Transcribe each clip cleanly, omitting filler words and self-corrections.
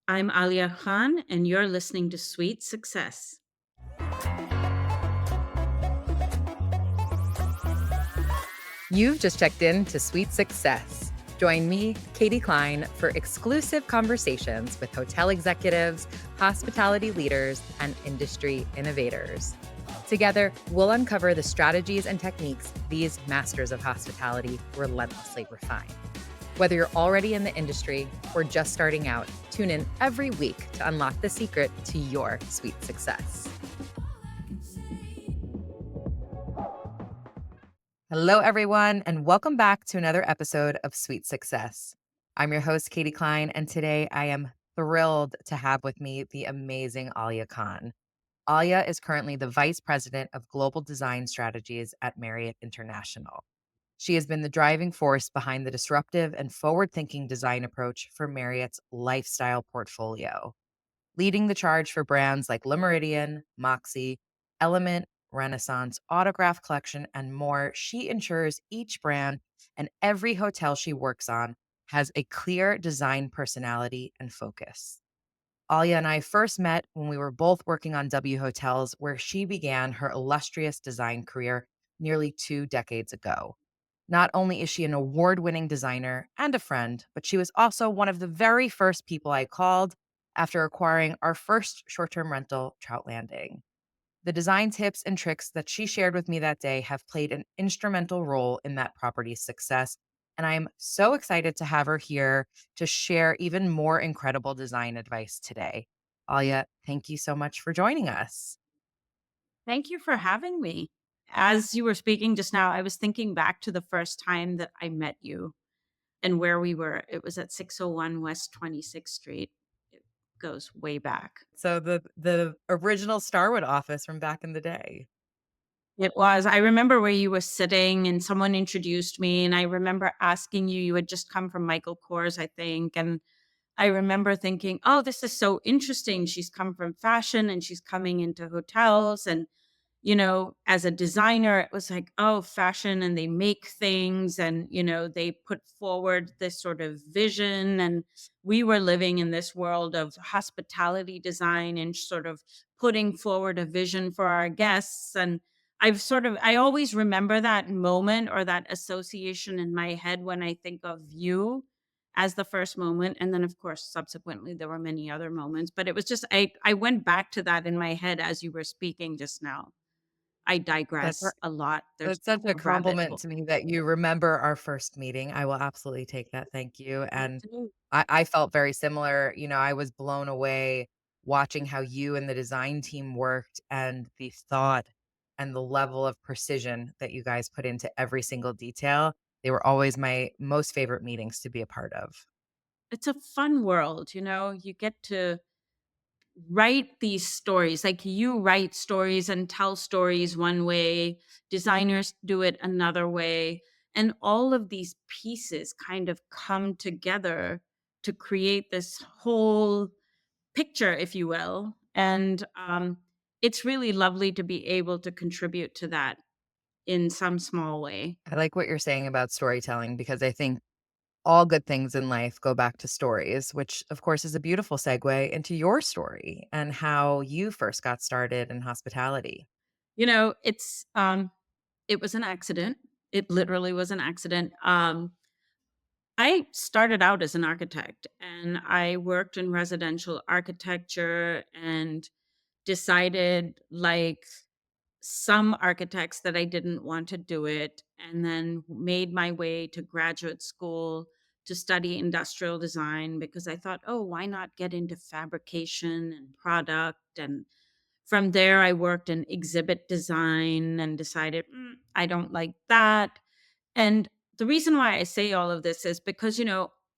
I'm Aliya Khan, and you're listening to Sweet Success. You've just checked in to Sweet Success. Join me, Katie Cline, for exclusive conversations with hotel executives, hospitality leaders, and industry innovators. Together, we'll uncover the strategies and techniques these masters of hospitality relentlessly refine. Whether you're already in the industry or just starting out, tune in every week to unlock the secret to your sweet success. Hello, everyone, and welcome back to another episode of Sweet Success. I'm your host, Katie Cline, and today I am thrilled to have with me the amazing Aliya Khan. Aliya is currently the Vice President of Global Design Strategies at Marriott International. She has been the driving force behind the disruptive and forward thinking design approach for Marriott's lifestyle portfolio, leading the charge for brands like Le Méridien, Moxy, Element, Renaissance, Autograph Collection, and more. She ensures each brand and every hotel she works on has a clear design personality and focus. Aliya and I first met when we were both working on W Hotels, where she began her illustrious design career nearly 2 decades ago. Not only is she an award winning designer and a friend, but she was also one of the very first people I called after acquiring our first short term rental, Trout Landing. The design tips and tricks that she shared with me that day have played an instrumental role in that property's success. And I am so excited to have her here to share even more incredible design advice today. Aliya, thank you so much for joining us. Thank you for having me. As you were speaking just now, I was thinking back to the first time that I met you and where we were. It was at 601 West 26th Street. It goes way back. So the original Starwood office from back in the day. It was. I remember where you were sitting and someone introduced me, and I remember asking you, you had just come from Michael Kors, I think. And I remember thinking, oh, this is so interesting. She's come from fashion and she's coming into hotels. And as a designer, it was like, oh, fashion, and they make things, and, they put forward this sort of vision. And we were living in this world of hospitality design and sort of putting forward a vision for our guests. And I always remember that moment or that association in my head when I think of you as the first moment. And then, of course, subsequently, there were many other moments, but it was just, I went back to that in my head as you were speaking just now. I That's digress a lot. There's That's such a a rabbit compliment hole. to me that you remember our first meeting. I will absolutely take that. Thank you. Me And too. I felt very similar. I was blown away watching how you and the design team worked and the thought and the level of precision that you guys put into every single detail. They were always my most favorite meetings to be a part of. It's a fun world, you get to write these stories. Like, you write stories and tell stories one way, designers do it another way. And all of these pieces kind of come together to create this whole picture, if you will. And it's really lovely to be able to contribute to that in some small way. I like what you're saying about storytelling because I think all good things in life go back to stories, which of course is a beautiful segue into your story and how you first got started in hospitality. It was an accident. It literally was an accident. I started out as an architect, and I worked in residential architecture and decided, like some architects, that I didn't want to do it, and then made my way to graduate school to study industrial design because I thought, oh, why not get into fabrication and product? And from there, I worked in exhibit design and decided, I don't like that. And the reason why I say all of this is because,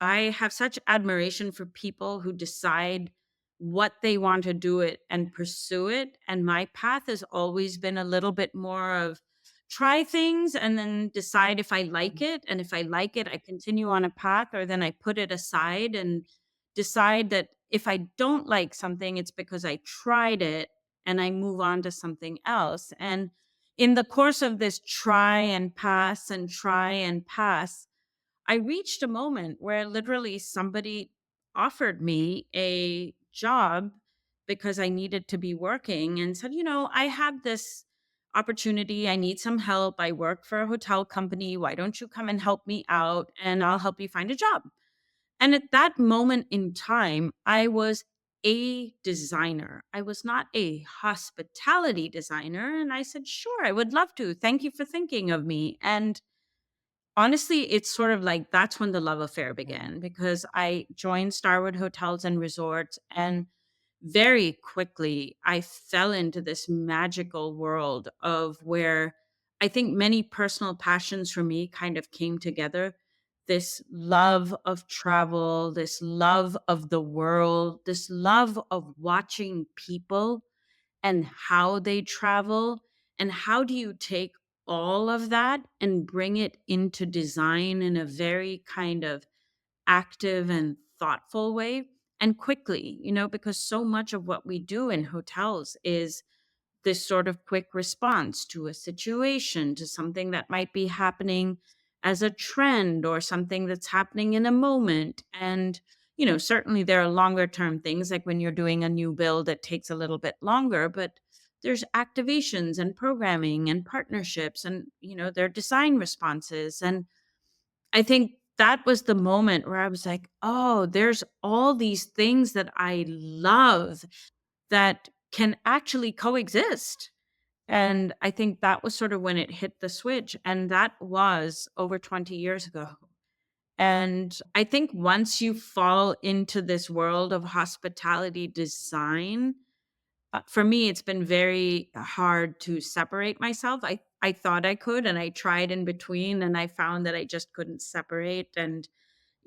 I have such admiration for people who decide what they want to do it and pursue it. And my path has always been a little bit more of try things and then decide if I like it. And if I like it, I continue on a path, or then I put it aside and decide that if I don't like something, it's because I tried it, and I move on to something else. And in the course of this try and pass, I reached a moment where literally somebody offered me a job because I needed to be working and said, I have this opportunity. I need some help. I work for a hotel company. Why don't you come and help me out and I'll help you find a job? And at that moment in time, I was a designer. I was not a hospitality designer. And I said, sure, I would love to. Thank you for thinking of me. And honestly, it's sort of like that's when the love affair began because I joined Starwood Hotels and Resorts, and very quickly I fell into this magical world of where I think many personal passions for me kind of came together. This love of travel, this love of the world, this love of watching people and how they travel, and how do you take all of that and bring it into design in a very kind of active and thoughtful way and quickly, because so much of what we do in hotels is this sort of quick response to a situation, to something that might be happening as a trend or something that's happening in a moment. And, certainly there are longer term things like when you're doing a new build, it takes a little bit longer, but there's activations and programming and partnerships and, there are design responses. And I think that was the moment where I was like, oh, there's all these things that I love that can actually coexist. And I think that was sort of when it hit the switch, and that was over 20 years ago. And I think once you fall into this world of hospitality design, for me, it's been very hard to separate myself. I thought I could, and I tried in between, and I found that I just couldn't separate. And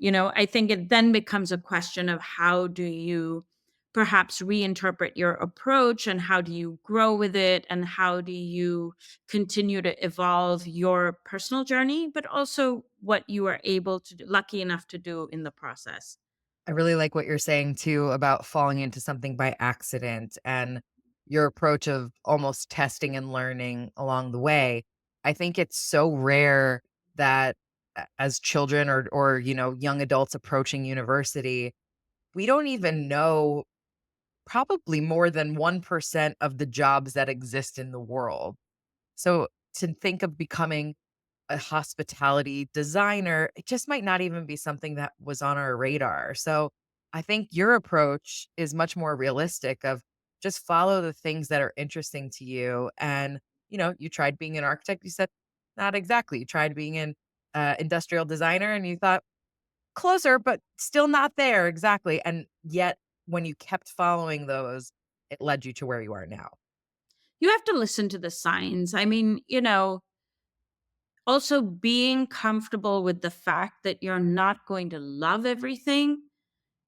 I think it then becomes a question of how do you perhaps reinterpret your approach and how do you grow with it and how do you continue to evolve your personal journey, but also what you are able to do, lucky enough to do in the process. I really like what you're saying too about falling into something by accident and your approach of almost testing and learning along the way. I think it's so rare that as children or young adults approaching university, we don't even know probably more than 1% of the jobs that exist in the world. So to think of becoming a hospitality designer, it just might not even be something that was on our radar. So I think your approach is much more realistic of just follow the things that are interesting to you. And you tried being an architect. You said, not exactly. You tried being an industrial designer and you thought closer, but still not there. Exactly. And yet when you kept following those, it led you to where you are now. You have to listen to the signs. I mean, also being comfortable with the fact that you're not going to love everything.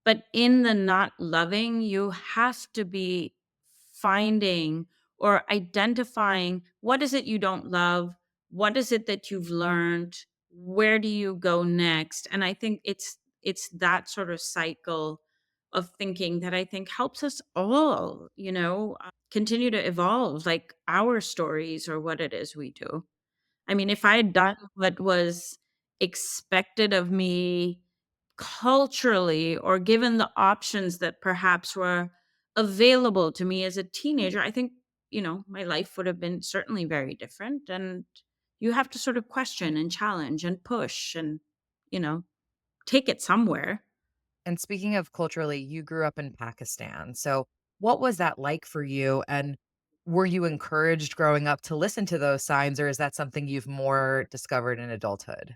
But in the not loving, you have to be finding or identifying what is it you don't love? What is it that you've learned? Where do you go next? And I think it's that sort of cycle of thinking that I think helps us all, continue to evolve like our stories or what it is we do. I mean, if I had done what was expected of me culturally or given the options that perhaps were available to me as a teenager, I think, my life would have been certainly very different. And you have to sort of question and challenge and push and, you know, take it somewhere. And speaking of culturally, you grew up in Pakistan. So, what was that like for you? And were you encouraged growing up to listen to those signs, or is that something you've more discovered in adulthood?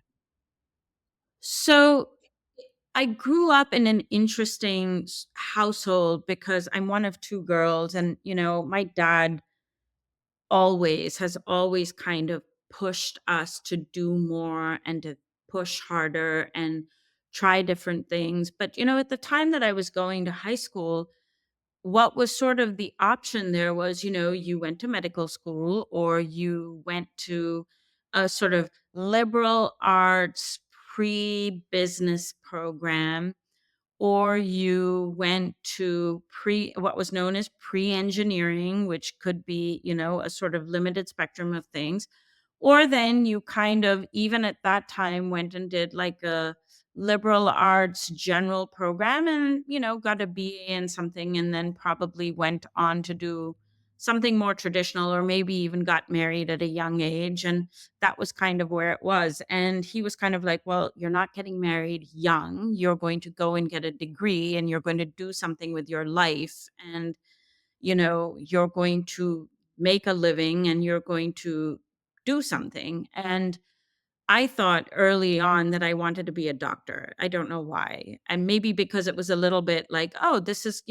So I grew up in an interesting household because I'm one of two girls. And, my dad has always kind of pushed us to do more and to push harder and try different things. But, at the time that I was going to high school, what was sort of the option there was, you went to medical school or you went to a sort of liberal arts pre business program, or you went to what was known as pre-engineering, which could be, a sort of limited spectrum of things. Or then you kind of, even at that time, went and did like liberal arts general program and, got a BA in something and then probably went on to do something more traditional or maybe even got married at a young age. And that was kind of where it was. And he was kind of like, well, you're not getting married young. You're going to go and get a degree and you're going to do something with your life. And, you're going to make a living and you're going to do something. And I thought early on that I wanted to be a doctor. I don't know why. And maybe because it was a little bit like, oh, this is,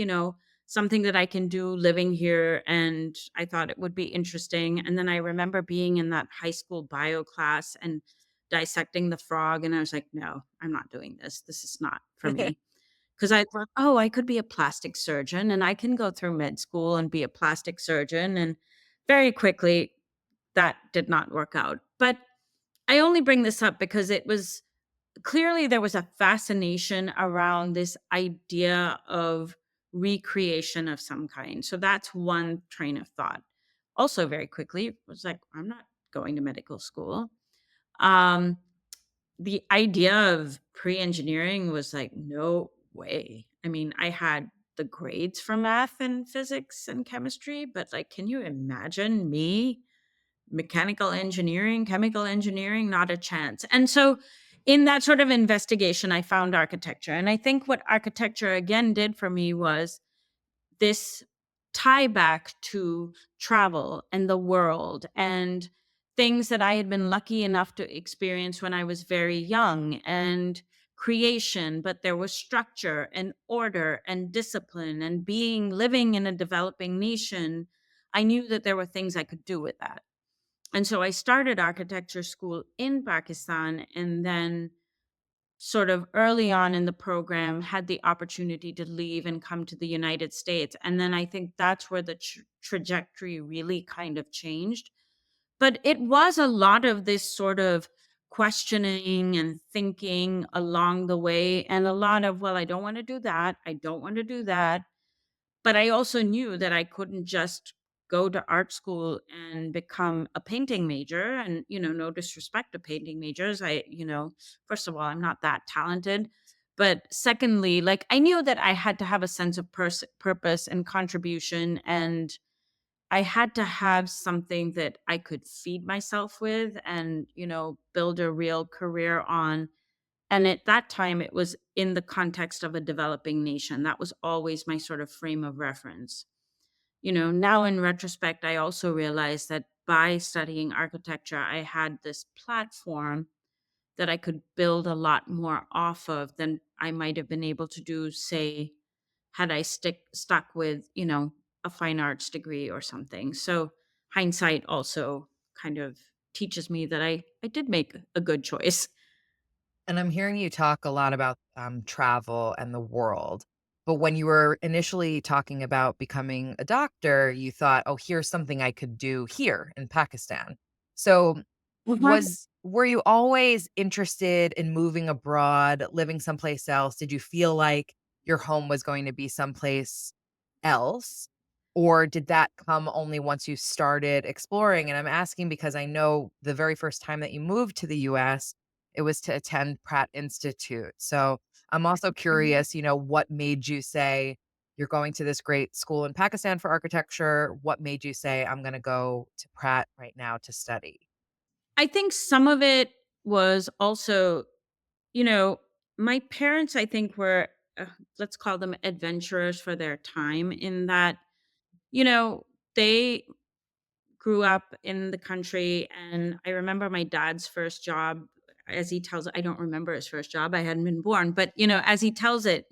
something that I can do living here. And I thought it would be interesting. And then I remember being in that high school bio class and dissecting the frog. And I was like, no, I'm not doing this. This is not for me. Because I thought, oh, I could be a plastic surgeon and I can go through med school and be a plastic surgeon. And very quickly, that did not work out. But I only bring this up because it was clearly there was a fascination around this idea of recreation of some kind. So that's one train of thought. Also, very quickly, it was like, I'm not going to medical school. Um, the idea of pre engineering was like, no way. I mean, I had the grades for math and physics and chemistry, but like, can you imagine me mechanical engineering, chemical engineering, not a chance. And so in that sort of investigation, I found architecture. And I think what architecture again did for me was this tie back to travel and the world and things that I had been lucky enough to experience when I was very young and creation, but there was structure and order and discipline and being living in a developing nation. I knew that there were things I could do with that. And so I started architecture school in Pakistan and then sort of early on in the program had the opportunity to leave and come to the United States. And then I think that's where the trajectory really kind of changed. But it was a lot of this sort of questioning and thinking along the way and a lot of, well, I don't want to do that. I don't want to do that. But I also knew that I couldn't just go to art school and become a painting major and, no disrespect to painting majors. First of all, I'm not that talented. But secondly, like I knew that I had to have a sense of purpose and contribution. And I had to have something that I could feed myself with and, build a real career on. And at that time, it was in the context of a developing nation. That was always my sort of frame of reference. Now in retrospect, I also realized that by studying architecture, I had this platform that I could build a lot more off of than I might have been able to do, say, had I stuck with, a fine arts degree or something. So hindsight also kind of teaches me that I did make a good choice. And I'm hearing you talk a lot about travel and the world. But when you were initially talking about becoming a doctor, you thought, oh, here's something I could do here in Pakistan. So were you always interested in moving abroad, living someplace else? Did you feel like your home was going to be someplace else? Or did that come only once you started exploring? And I'm asking because I know the very first time that you moved to the US, it was to attend Pratt Institute. So I'm also Mhm. curious, what made you say you're going to this great school in Pakistan for architecture? What made you say, I'm going to go to Pratt right now to study? I think some of it was also, you know, my parents, I think, were, let's call them adventurers for their time, in that, they grew up in the country. And I remember my dad's first job, as he tells it, I don't remember his first job. I hadn't been born. But, as he tells it,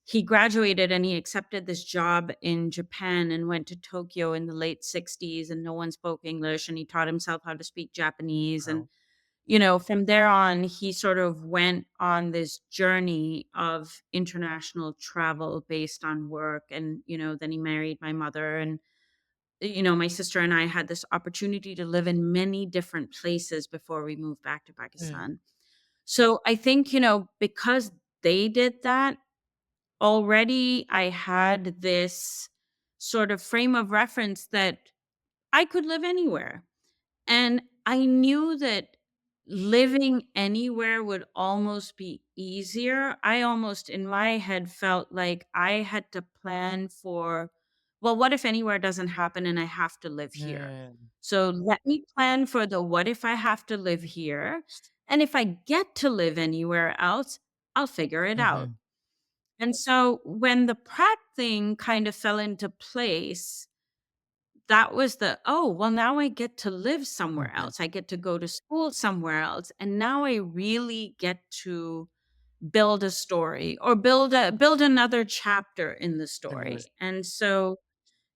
he graduated and he accepted this job in Japan and went to Tokyo in the late 60s and no one spoke English and he taught himself how to speak Japanese. And, Wow. from there on, he sort of went on this journey of international travel based on work. And, then he married my mother. And, my sister and I had this opportunity to live in many different places before we moved back to Mm. Pakistan. So I think, because they did that, already I had this sort of frame of reference that I could live anywhere. And I knew that living anywhere would almost be easier. I almost in my head felt like I had to plan for, well, what if anywhere doesn't happen and I have to live here? Mm. So let me plan for the what if I have to live here. And if I get to live anywhere else, I'll figure it out. Mhm. And so when the Pratt thing kind of fell into place, that was the, "Oh, well, now I get to live somewhere Mhm. else. I get to go to school somewhere else, and now I really get to build a story or build another chapter in the Mhm. story." And so,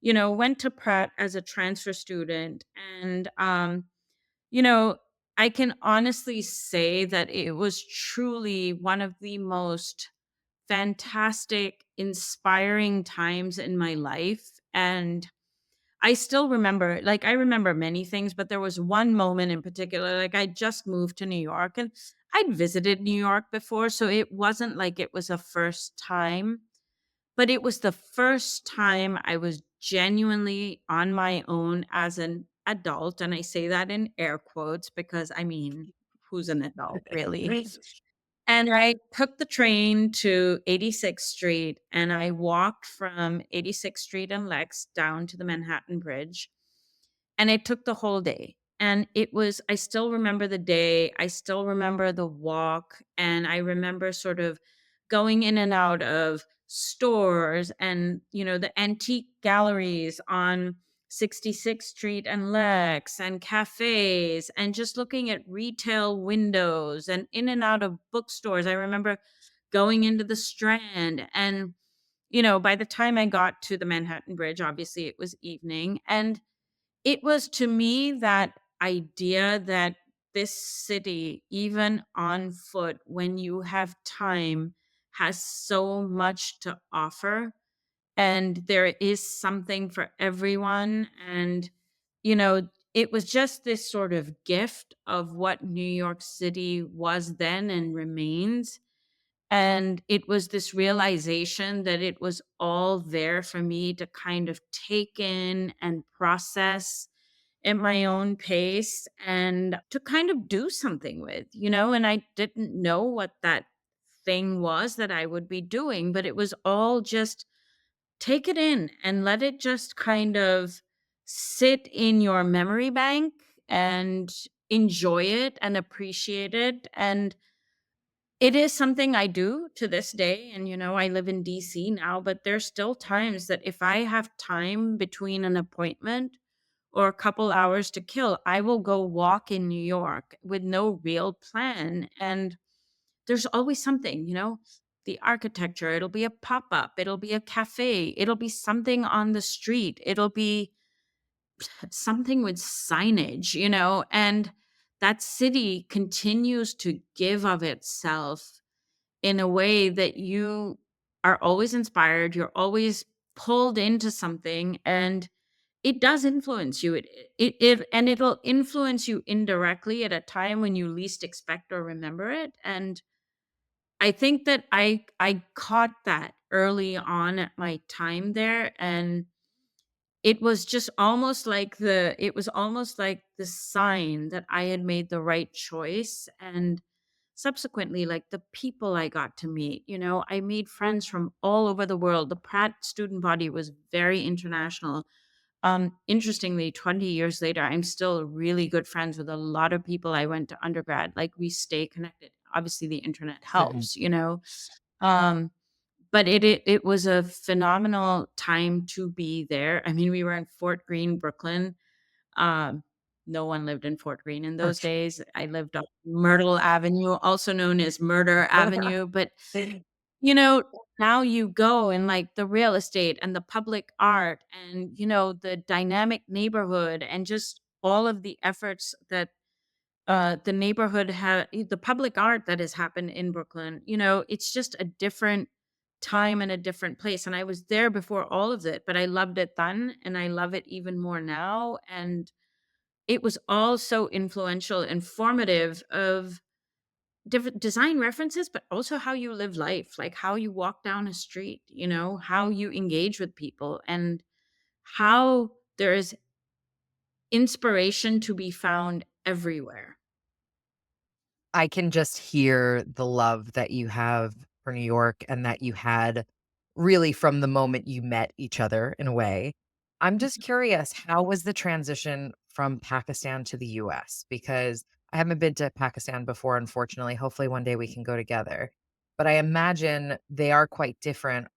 went to Pratt as a transfer student, and, you know, I can honestly say that it was truly one of the most fantastic, inspiring times in my life, and I still remember, like, I remember many things, but there was one moment in particular, like, I just moved to New York and I'd visited New York before, so it wasn't like it was a first time, but it was the first time I was genuinely on my own as an adult, and I say that in air quotes because, I mean, who's an adult, really? And I took the train to 86th Street, and I walked from 86th Street and Lex down to the Manhattan Bridge, and it took the whole day. And it was I still remember the day, I still remember the walk, and I remember sort of going in and out of stores and, the antique galleries on 66th Street and Lex and cafes and just looking at retail windows and in and out of bookstores. I remember going into the Strand and, by the time I got to the Manhattan Bridge, obviously it was evening, and it was to me that idea that this city, even on foot, when you have time, has so much to offer. And there is something for everyone. And, it was just this sort of gift of what New York City was then and remains. And it was this realization that it was all there for me to kind of take in and process at my own pace and to kind of do something with, and I didn't know what that thing was that I would be doing, but it was all just take it in and let it just kind of sit in your memory bank and enjoy it and appreciate it. And it is something I do to this day, and, I live in DC now, but there's still times that if I have time between an appointment or a couple hours to kill, I will go walk in New York with no real plan, and there's always something, the architecture, it'll be a pop-up, it'll be a cafe, it'll be something on the street, it'll be something with signage, and that city continues to give of itself in a way that you are always inspired, you're always pulled into something, and it does influence you. And it'll influence you indirectly at a time when you least expect or remember it. And I think that I caught that early on at my time there, and it was almost like the sign that I had made the right choice. And subsequently, like the people I got to meet, I made friends from all over the world. The Pratt student body was very international. Interestingly, 20 years later, I'm still really good friends with a lot of people I went to undergrad. Like we stay connected. Obviously, the internet Mhm. helps. Um, but it was a phenomenal time to be there. I mean, we were in Fort Greene, Brooklyn. Um, no one lived in Fort Greene in those Okay. days. I lived on Myrtle Avenue, also known as Murder Avenue. But, you know, now you go and like the real estate and the public art and, the dynamic neighborhood and just all of the efforts that the neighborhood the public art that has happened in Brooklyn, it's just a different time and a different place. And I was there before all of it, but I loved it then and I love it even more now. And it was all so influential and formative of different design references, but also how you live life, like how you walk down a street, how you engage with people and how there is inspiration to be found everywhere. I can just hear the love that you have for New York and that you had really from the moment you met each other in a way. I'm just curious, how was the transition from Pakistan to the US? Because I haven't been to Pakistan before, unfortunately. Hopefully, one day we can go together. But I imagine they are quite different,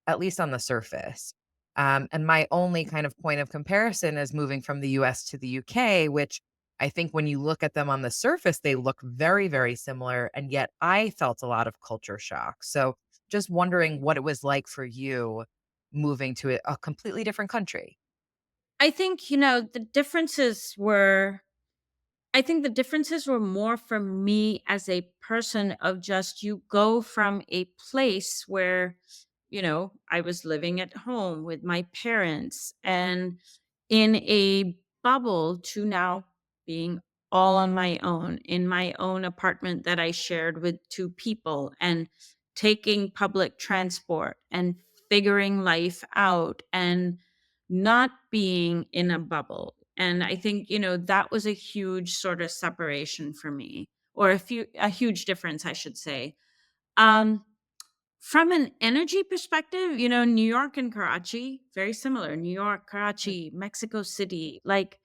at least on the surface. And my only kind of point of comparison is moving from the US to the UK, which I think when you look at them on the surface, they look very, very similar. And yet I felt a lot of culture shock. So just wondering what it was like for you moving to a completely different country. I think, the differences were I think the differences were more for me as a person of just you go from a place where, I was living at home with my parents and in a bubble to now being all on my own in my own apartment that I shared with two people and taking public transport and figuring life out and not being in a bubble. And I think, that was a huge sort of separation for me, or a huge difference, I should say. Um, from an energy perspective, New York and Karachi, very similar. New York, Karachi, Mexico City, like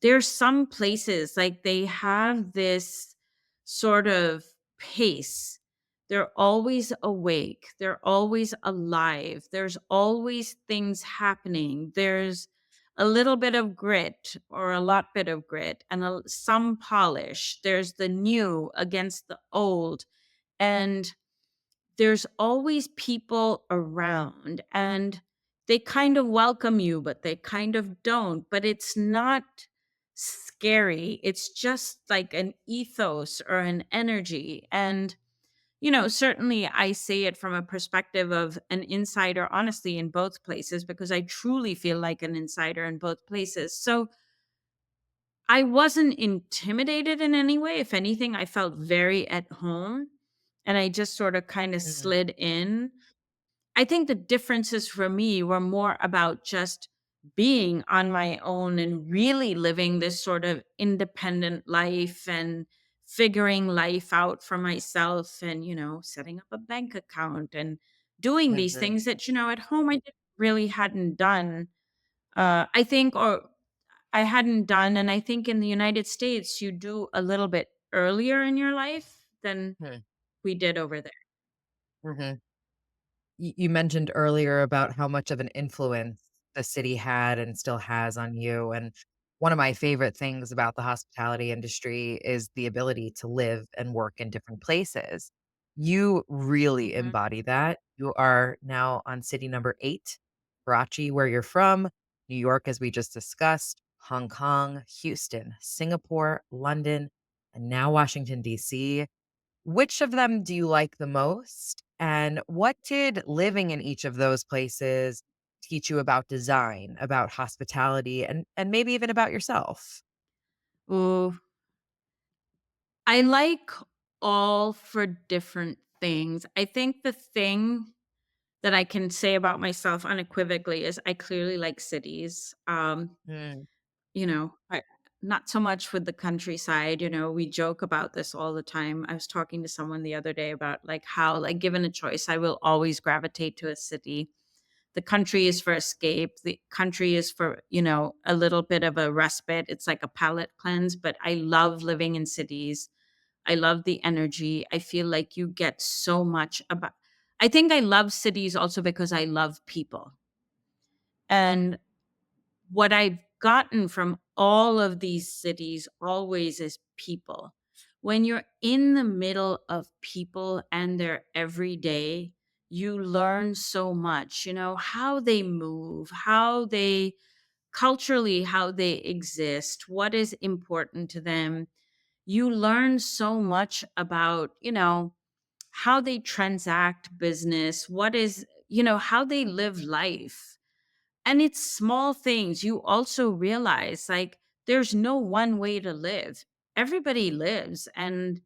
there's some places like they have this sort of pace. They're always awake. They're always alive. There's always things happening. There's a little bit of grit or a lot bit of grit and some polish. There's the new against the old. And there's always people around and they kind of welcome you, but they kind of don't. But it's not scary. It's just like an ethos or an energy. And, certainly I say it from a perspective of an insider, honestly, in both places, because I truly feel like an insider in both places. So I wasn't intimidated in any way. If anything, I felt very at home and I just sort of kind of Mm, slid in. I think the differences for me were more about just being on my own and really living this sort of independent life and figuring life out for myself and, setting up a bank account and doing these mhm, things that, at home I really hadn't done. I think, or I hadn't done. And I think in the United States, you do a little bit earlier in your life than mhm, we did over there. mhm. You mentioned earlier about how much of an influence the city had and still has on you. And one of my favorite things about the hospitality industry is the ability to live and work in different places. You really Mhm. embody that. You are now on city number 8, Karachi, where you're from, New York, as we just discussed, Hong Kong, Houston, Singapore, London, and now Washington, D.C. Which of them do you like the most? And what did living in each of those places teach you about design, about hospitality, and maybe even about yourself? Ooh, I like all for different things. I think the thing that I can say about myself unequivocally is I clearly like cities. Mm, Not so much with the countryside. We joke about this all the time. I was talking to someone the other day about like how, like, given a choice, I will always gravitate to a city. The country is for escape. The country is for, a little bit of a respite. It's like a palate cleanse, but I love living in cities. I love the energy. I feel like you get so much about I think I love cities also because I love people. And what I've gotten from all of these cities always is people. When you're in the middle of people and their everyday, you learn so much, how they move, how they exist, what is important to them. You learn so much about, how they transact business, how they live life. And it's small things. You also realize like there's no one way to live. Everybody lives and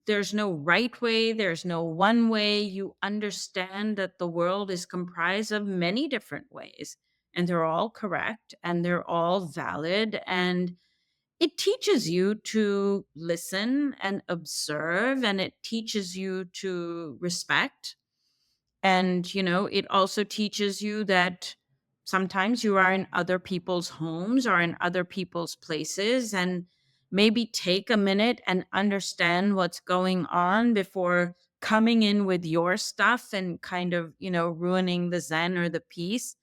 there's no right way, there's no one way. You understand that the world is comprised of many different ways and they're all correct and they're all valid. And it teaches you to listen and observe, and it teaches you to respect. And, it also teaches you that sometimes you are in other people's homes or in other people's places, and maybe take a minute and understand what's going on before coming in with your stuff and kind of, ruining the zen or the peace.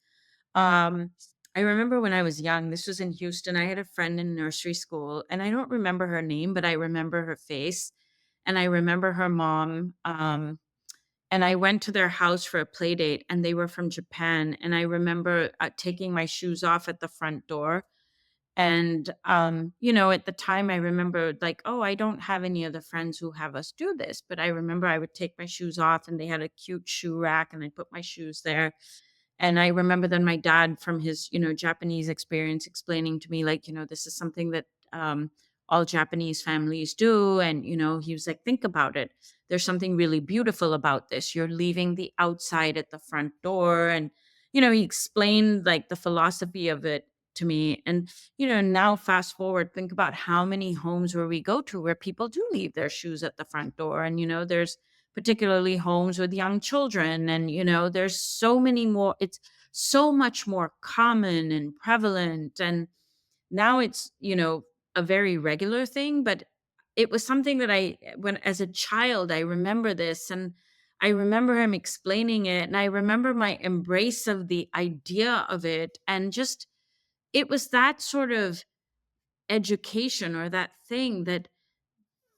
Um, I remember when I was young, this was in Houston, I had a friend in nursery school, and I don't remember her name, but I remember her face and I remember her mom. And I went to their house for a play date, and they were from Japan. And I remember taking my shoes off at the front door. And, at the time, I remember like, oh, I don't have any other friends who have us do this. But I remember I would take my shoes off, and they had a cute shoe rack, and I put my shoes there. And I remember then my dad from his, Japanese experience explaining to me, like, this is something that all Japanese families do. And, he was like, think about it. There's something really beautiful about this. You're leaving the outside at the front door. And, he explained like the philosophy of it to me. And, now fast forward, think about how many homes where we go to where people do leave their shoes at the front door. And, there's particularly homes with young children. And, there's so many more, it's so much more common and prevalent. And now it's, a very regular thing, but it was something that when as a child, I remember this, and I remember him explaining it, and I remember my embrace of the idea of it. And just, it was that sort of education or that thing that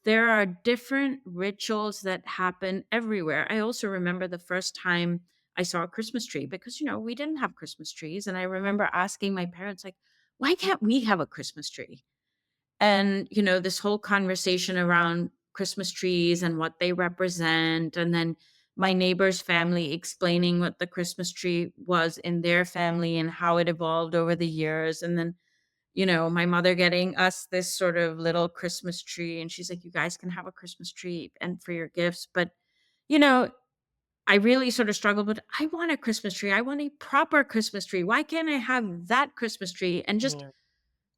there are different rituals that happen everywhere. I also remember the first time I saw a Christmas tree because, we didn't have Christmas trees. And I remember asking my parents, like, why can't we have a Christmas tree? And, this whole conversation around Christmas trees and what they represent. And then my neighbor's family explaining what the Christmas tree was in their family and how it evolved over the years. And then my mother getting us this sort of little Christmas tree, and she's like, "You guys can have a Christmas tree and for your gifts." But, you know, I really sort of struggled with, I want a Christmas tree. I want a proper Christmas tree. Why can't I have that Christmas tree? And just Yeah.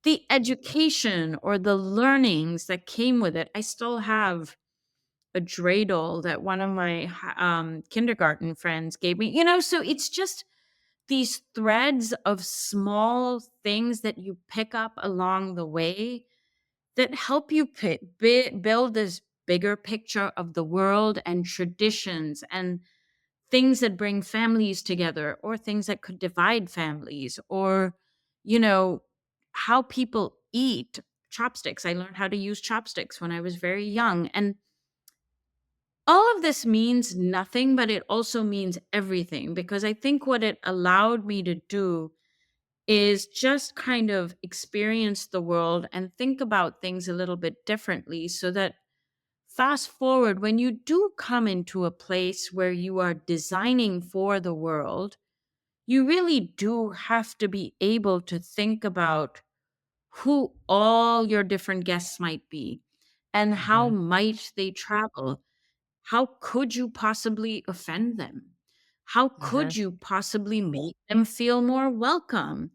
the education or the learnings that came with it. I still have a dreidel that one of my kindergarten friends gave me. So it's just these threads of small things that you pick up along the way that help you build this bigger picture of the world and traditions and things that bring families together or things that could divide families, or you know how people eat chopsticks. I learned how to use chopsticks when I was very young. And all of this means nothing, but it also means everything, because I think what it allowed me to do is just kind of experience the world and think about things a little bit differently, so that fast forward, when you do come into a place where you are designing for the world, you really do have to be able to think about who all your different guests might be and how Mhm. might they travel. How could you possibly offend them? How Mhm. could you possibly make them feel more welcome?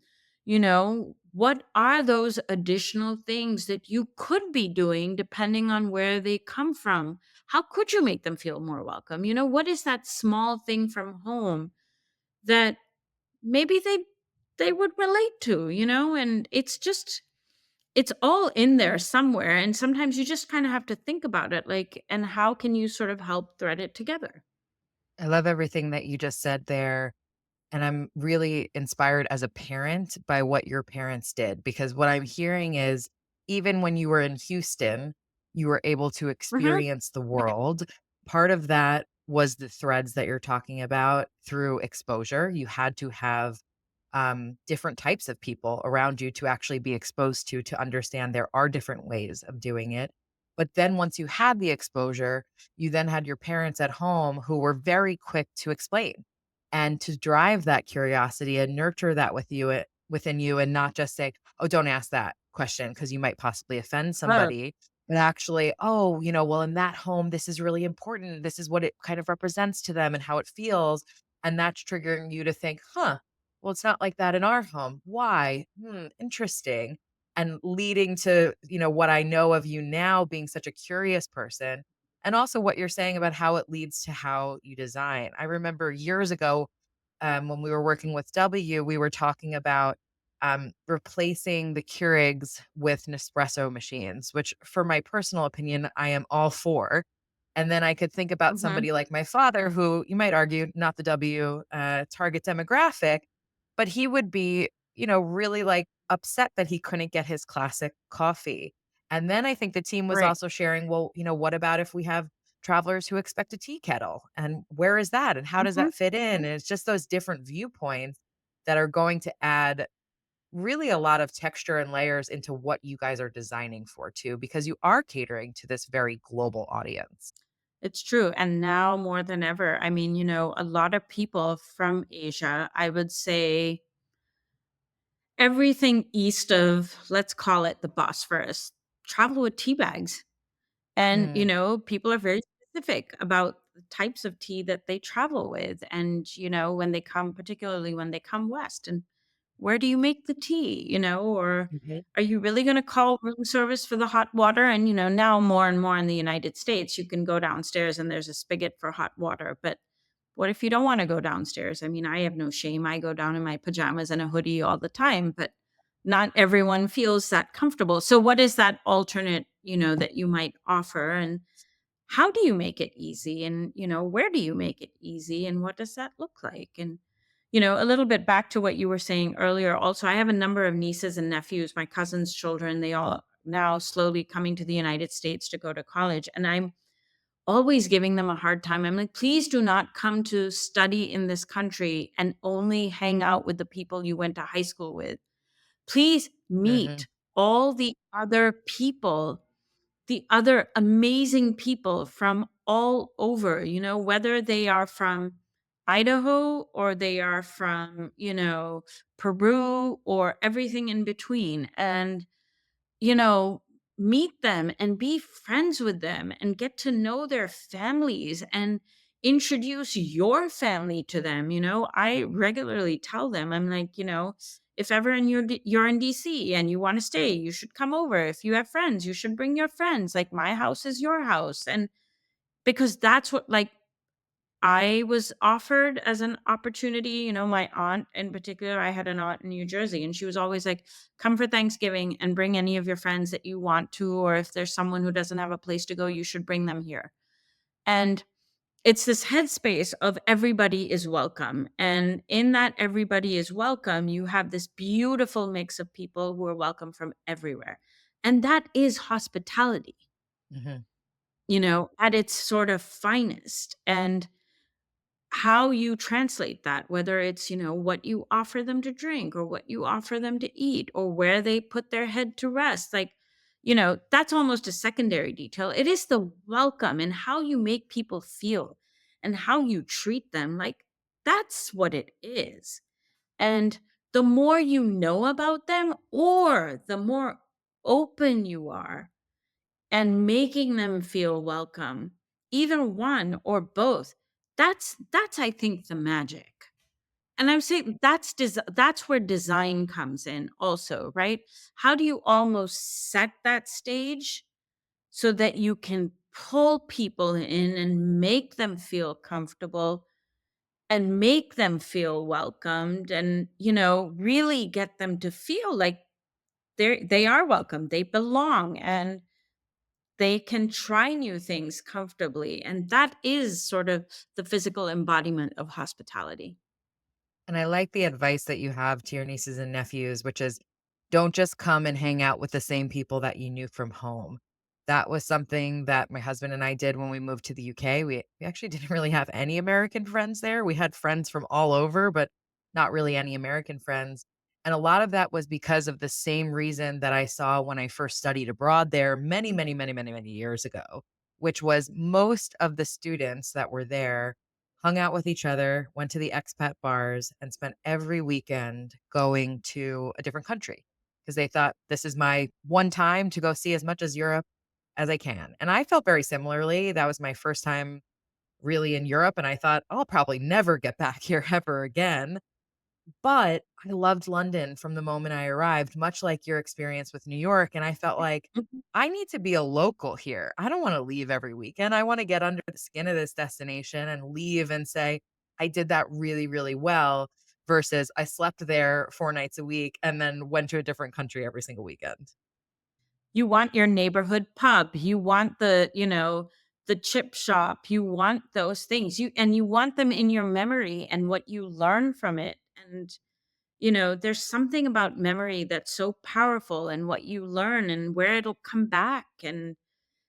What are those additional things that you could be doing depending on where they come from? How could you make them feel more welcome? What is that small thing from home that maybe they would relate to, and it's all in there somewhere, and sometimes you just kind of have to think about it, like, and how can you sort of help thread it together? I love everything that you just said there. And I'm really inspired as a parent by what your parents did, because what I'm hearing is even when you were in Houston, you were able to Mhm. experience the world. Part of that was the threads that you're talking about through exposure. You had to have different types of people around you to actually be exposed to understand there are different ways of doing it. But then once you had the exposure, you then had your parents at home who were very quick to explain and to drive that curiosity and nurture that within you, and not just say, "Oh, don't ask that question because you might possibly offend Oh, somebody," but actually, "Oh, well, in that home, this is really important. This is what it kind of represents to them and how it feels." And that's triggering you to think, "Huh, well, it's not like that in our home. Why? Interesting." and leading to, what I know of you now being such a curious person, and also what you're saying about how it leads to how you design. I remember years ago, when we were working with we were talking about replacing the Keurigs with Nespresso machines, which, for my personal opinion, I am all for. And then I could think about Mhm. somebody like my father, who you might argue not the target demographic, but he would be, really like upset that he couldn't get his classic coffee. And then I think the team was Right. also sharing, well, what about if we have travelers who expect a tea kettle, and where is that and how does Mhm. that fit in? And it's just those different viewpoints that are going to add really a lot of texture and layers into what you guys are designing for too, because you are catering to this very global audience. It's true, and now more than ever, I mean, a lot of people from Asia, I would say everything east of, let's call it the Bosphorus, travel with tea bags. And, Mm, people are very specific about the types of tea that they travel with. And, when they come, particularly when they come west, and where do you make the tea, or mhm. are you really going to call room service for the hot water? And, now more and more in the United States, you can go downstairs and there's a spigot for hot water. But what if you don't want to go downstairs? I mean, I have no shame. I go down in my pajamas and a hoodie all the time, but not everyone feels that comfortable. So what is that alternate, that you might offer, and how do you make it easy, and where do you make it easy, and what does that look like? And a little bit back to what you were saying earlier, also I have a number of nieces and nephews, my cousins' children, they all now slowly coming to the United States to go to college, and I'm always giving them a hard time. I'm like, please do not come to study in this country and only hang out with the people you went to high school with. Please Mhm. meet all the other amazing people from all over, whether they are from Idaho or they are from, Peru or everything in between. And you know, meet them and be friends with them and get to know their families and introduce your family to them. I regularly tell them, I'm like, if ever you're in DC and you want to stay, you should come over. If you have friends, you should bring your friends. Like my house is your house. And because that's what, like, I was offered as an opportunity, my aunt in particular, I had an aunt in New Jersey, and she was always like, come for Thanksgiving and bring any of your friends that you want to, or if there's someone who doesn't have a place to go, you should bring them here. And it's this headspace of everybody is welcome. And in that everybody is welcome, you have this beautiful mix of people who are welcome from everywhere. And that is hospitality, Mhm. at its sort of finest. And how you translate that, whether it's, what you offer them to drink or what you offer them to eat or where they put their head to rest, like, that's almost a secondary detail. It is the welcome and how you make people feel and how you treat them. Like, that's what it is. And the more you know about them, or the more open you are and making them feel welcome, either one or both, that's I think the magic. And I would say that's where design comes in also, right? How do you almost set that stage so that you can pull people in and make them feel comfortable and make them feel welcomed, and really get them to feel like they are welcome, they belong, and they can try new things comfortably, and that is sort of the physical embodiment of hospitality. And I like the advice that you have to your nieces and nephews, which is don't just come and hang out with the same people that you knew from home. That was something that my husband and I did when we moved to the UK. We actually didn't really have any American friends there. We had friends from all over, but not really any American friends. And a lot of that was because of the same reason that I saw when I first studied abroad there many, many, many, many, many years ago, which was most of the students that were there hung out with each other, went to the expat bars, and spent every weekend going to a different country because they thought, this is my one time to go see as much as Europe as I can. And I felt very similarly. That was my first time really in Europe. And I thought, I'll probably never get back here ever again. But I loved London from the moment I arrived, much like your experience with New York, and I felt like Mhm. I need to be a local here. I don't wanna leave every weekend. I wanna get under the skin of this destination and leave and say, "I did that really, really well," versus I slept there 4 nights a week and then went to a different country every single weekend. You want your neighborhood pub, you want the chip shop, you want those things, you want them in your memory and what you learn from it, and, there's something about memory that's so powerful and what you learn and where it'll come back, and,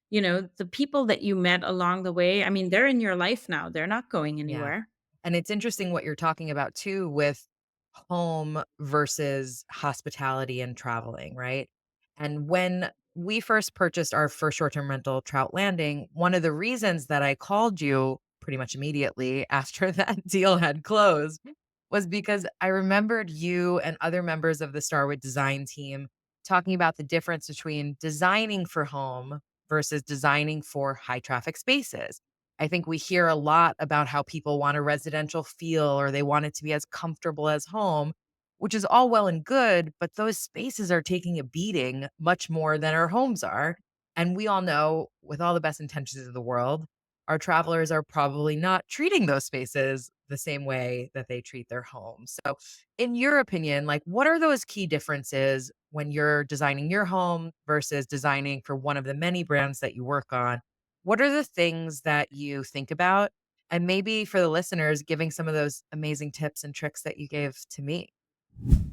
the people that you met along the way, I mean, they're in your life now, they're not going Yeah. anywhere. And it's interesting what you're talking about too with home versus hospitality and traveling, right? And when we first purchased our first short-term rental, Trout Landing, one of the reasons that I called you pretty much immediately after that deal had closed was because I remembered you and other members of the Starwood design team talking about the difference between designing for home versus designing for high traffic spaces. I think we hear a lot about how people want a residential feel or they want it to be as comfortable as home, which is all well and good, but those spaces are taking a beating much more than our homes are. And we all know, with all the best intentions of the world, our travelers are probably not treating those spaces the same way that they treat their homes. So, in your opinion, like what are those key differences when you're designing your home versus designing for one of the many brands that you work on? What are the things that you think about? And maybe for the listeners, giving some of those amazing tips and tricks that you gave to me.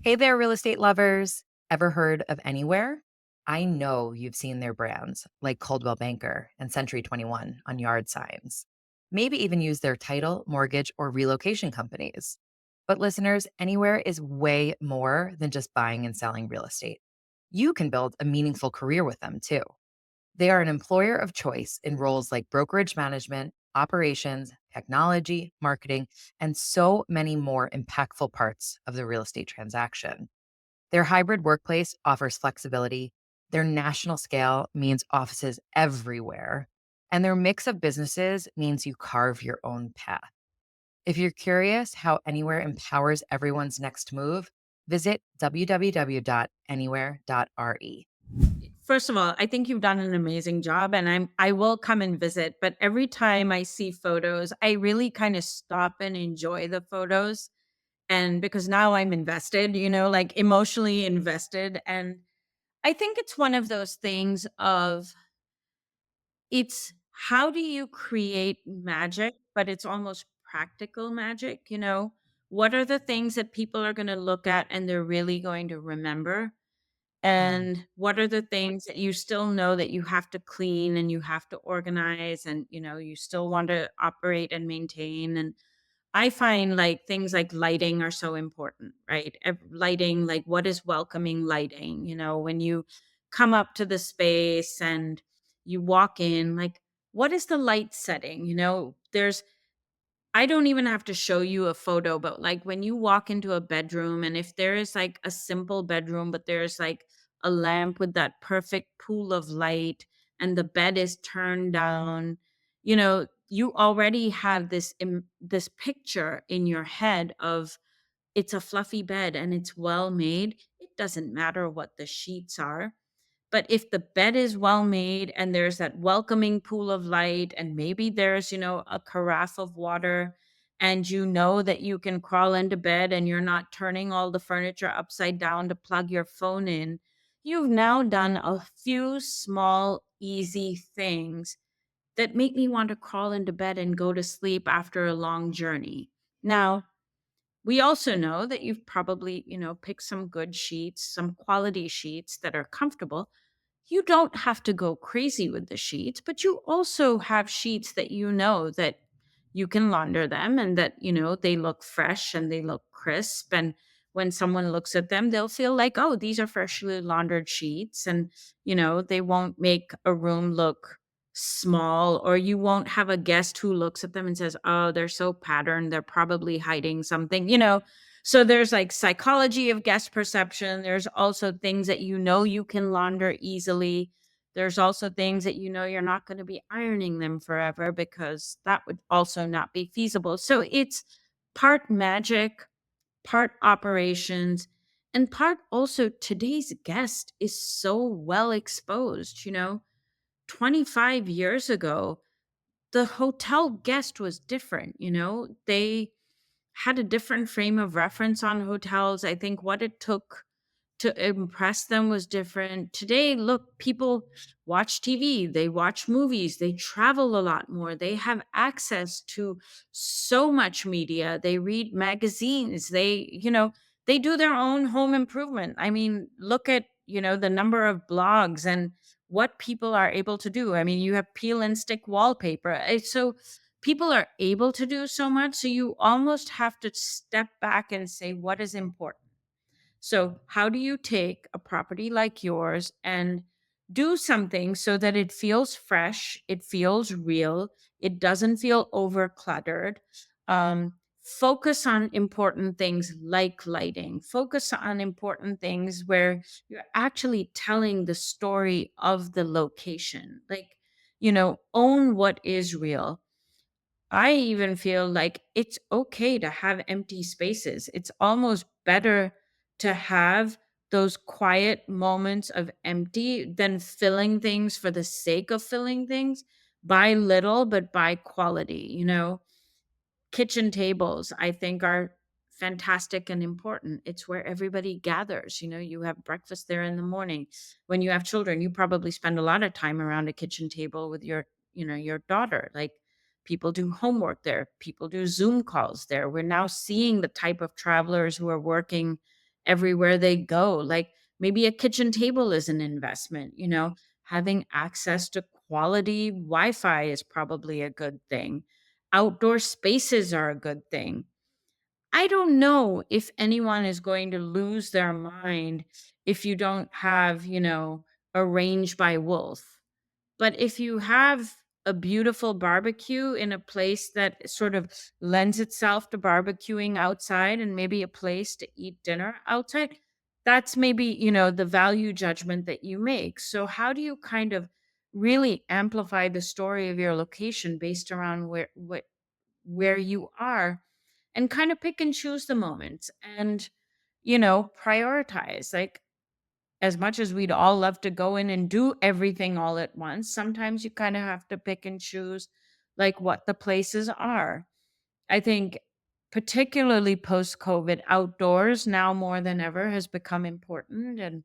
Hey there, real estate lovers. Ever heard of Anywhere? I know you've seen their brands like Coldwell Banker and Century 21 on yard signs. Maybe even use their title, mortgage, or relocation companies. But listeners, Anywhere is way more than just buying and selling real estate. You can build a meaningful career with them too. They are an employer of choice in roles like brokerage management, operations, technology, marketing, and so many more impactful parts of the real estate transaction. Their hybrid workplace offers flexibility. Their national scale means offices everywhere. And their mix of businesses means you carve your own path. If you're curious how Anywhere empowers everyone's next move, visit www.anywhere.re. First of all, I think you've done an amazing job, and I will come and visit, but every time I see photos, I really kind of stop and enjoy the photos. And because now I'm invested, like emotionally invested. And I think it's one of those things of it's how do you create magic, but it's almost practical magic, What are the things that people are going to look at and they're really going to remember? Mm, And what are the things that you still know that you have to clean and you have to organize and you still want to operate and maintain? And I find like things like lighting are so important, right? Lighting, like what is welcoming lighting? When you come up to the space and you walk in, like what is the light setting? I don't even have to show you a photo, but like when you walk into a bedroom and if there is like a simple bedroom, but there's like a lamp with that perfect pool of light and the bed is turned down, you already have this picture in your head of it's a fluffy bed and it's well made. It doesn't matter what the sheets are, but if the bed is well made and there's that welcoming pool of light, and maybe there's, a carafe of water, and you know that you can crawl into bed and you're not turning all the furniture upside down to plug your phone in, you've now done a few small, easy things that make me want to crawl into bed and go to sleep after a long journey. Now, we also know that you've probably, picked some good sheets, some quality sheets that are comfortable. You don't have to go crazy with the sheets, but you also have sheets that that you can launder them and that, they look fresh and they look crisp. And when someone looks at them, they'll feel like, oh, these are freshly laundered sheets. And, they won't make a room look small, or you won't have a guest who looks at them and says, oh, they're so patterned. They're probably hiding something, So there's like psychology of guest perception. There's also things that you can launder easily. There's also things that you're not going to be ironing them forever because that would also not be feasible. So it's part magic, part operations, and part also today's guest is so well exposed. 25 years ago, the hotel guest was different. They had a different frame of reference on hotels. I think what it took to impress them was different. Today, look, people watch TV, they watch movies, they travel a lot more. They have access to so much media. They read magazines. They do their own home improvement. I mean, look at, the number of blogs and what people are able to do. I mean, you have peel and stick wallpaper. So people are able to do so much. So you almost have to step back and say, what is important? So, how do you take a property like yours and do something so that it feels fresh, it feels real, it doesn't feel over cluttered? Focus on important things like lighting, focus on important things where you're actually telling the story of the location. Like, own what is real. I even feel like it's okay to have empty spaces. It's almost better to have those quiet moments of empty than filling things for the sake of filling things by little, but by quality. Kitchen tables, I think, are fantastic and important. It's where everybody gathers. You have breakfast there in the morning. When you have children, you probably spend a lot of time around a kitchen table with your daughter. Like, people do homework there, people do Zoom calls there. We're now seeing the type of travelers who are working everywhere they go. Like, maybe a kitchen table is an investment. Having access to quality Wi-Fi is probably a good thing. Outdoor spaces are a good thing. I don't know if anyone is going to lose their mind if you don't have, a range by wolf. But if you have a beautiful barbecue in a place that sort of lends itself to barbecuing outside and maybe a place to eat dinner outside, that's maybe, the value judgment that you make. So, how do you kind of really amplify the story of your location based around where you are, and kind of pick and choose the moments and prioritize? Like, as much as we'd all love to go in and do everything all at once, sometimes you kind of have to pick and choose, like, what the places are. I think, particularly post COVID, outdoors now more than ever has become important. And,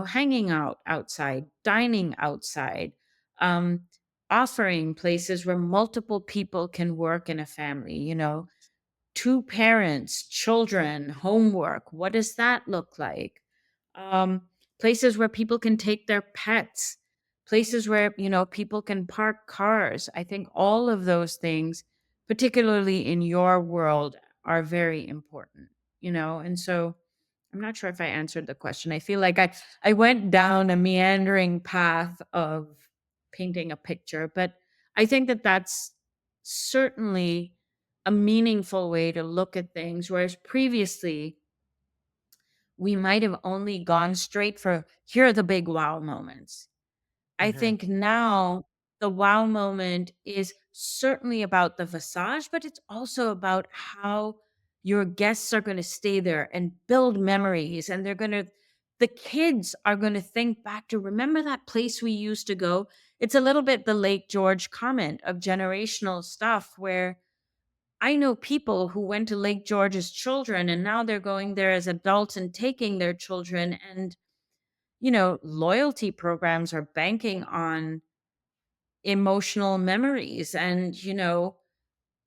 hanging out outside, dining outside, um, offering places where multiple people can work in a family. Two parents, children, homework. What does that look like? Um, Places where people can take their pets, places where, people can park cars. I think all of those things, particularly in your world, are very important, And so I'm not sure if I answered the question. I feel like I went down a meandering path of painting a picture, but I think that that's certainly a meaningful way to look at things. Whereas previously, we might have only gone straight for, here are the big wow moments. I Mhm. think now the wow moment is certainly about the visage, but it's also about how your guests are going to stay there and build memories. And the kids are going to think back to, remember that place we used to go? It's a little bit the Lake George comment of generational stuff, where I know people who went to Lake George as children and now they're going there as adults and taking their children. And, loyalty programs are banking on emotional memories. And,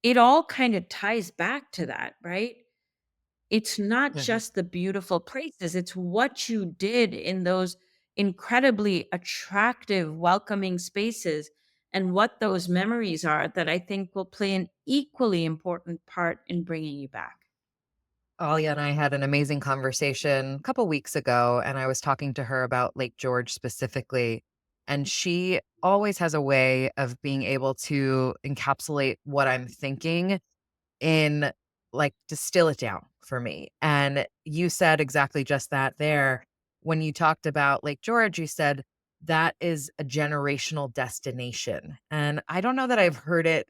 it all kind of ties back to that, right? It's not Mhm. just the beautiful places, it's what you did in those incredibly attractive, welcoming spaces and what those memories are that I think will play an equally important part in bringing you back. Alia and I had an amazing conversation a couple weeks ago, and I was talking to her about Lake George specifically. And she always has a way of being able to encapsulate what I'm thinking in, like, distill it down for me. And you said exactly just that there. When you talked about Lake George, you said that is a generational destination. And I don't know that I've heard it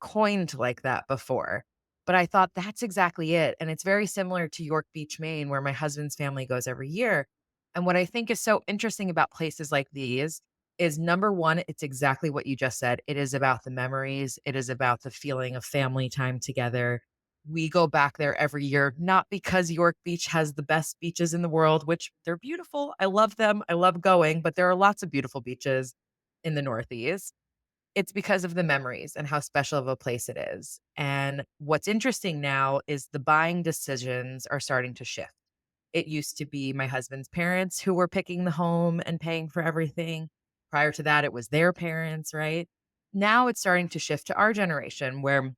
coined like that before. But I thought that's exactly it. And it's very similar to York Beach, Maine, where my husband's family goes every year. And what I think is so interesting about places like these is number one, it's exactly what you just said. It is about the memories, it is about the feeling of family time together. We go back there every year, not because York Beach has the best beaches in the world, which they're beautiful. I love them. I love going, but there are lots of beautiful beaches in the Northeast. It's because of the memories and how special of a place it is. And what's interesting now is the buying decisions are starting to shift. It used to be my husband's parents who were picking the home and paying for everything. Prior to that, it was their parents, right? Now it's starting to shift to our generation where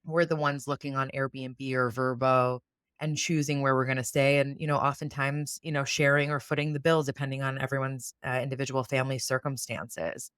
we're the ones looking on Airbnb or Verbo and choosing where we're going to stay. And, oftentimes, sharing or footing the bill depending on everyone's individual family circumstances.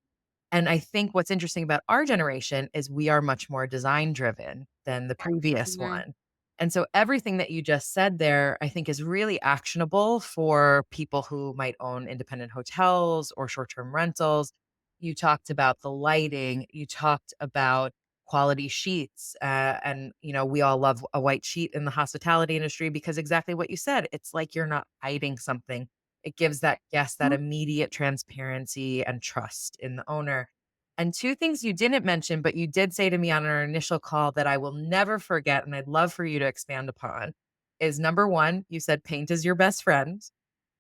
And I think what's interesting about our generation is we are much more design driven than the previous Mhm. one. And so everything that you just said there, I think is really actionable for people who might own independent hotels or short term rentals. You talked about the lighting, you talked about quality sheets. And we all love a white sheet in the hospitality industry because exactly what you said, it's like you're not hiding something. It gives that guest that immediate transparency and trust in the owner. And two things you didn't mention, but you did say to me on our initial call that I will never forget, and I'd love for you to expand upon is number one, you said paint is your best friend.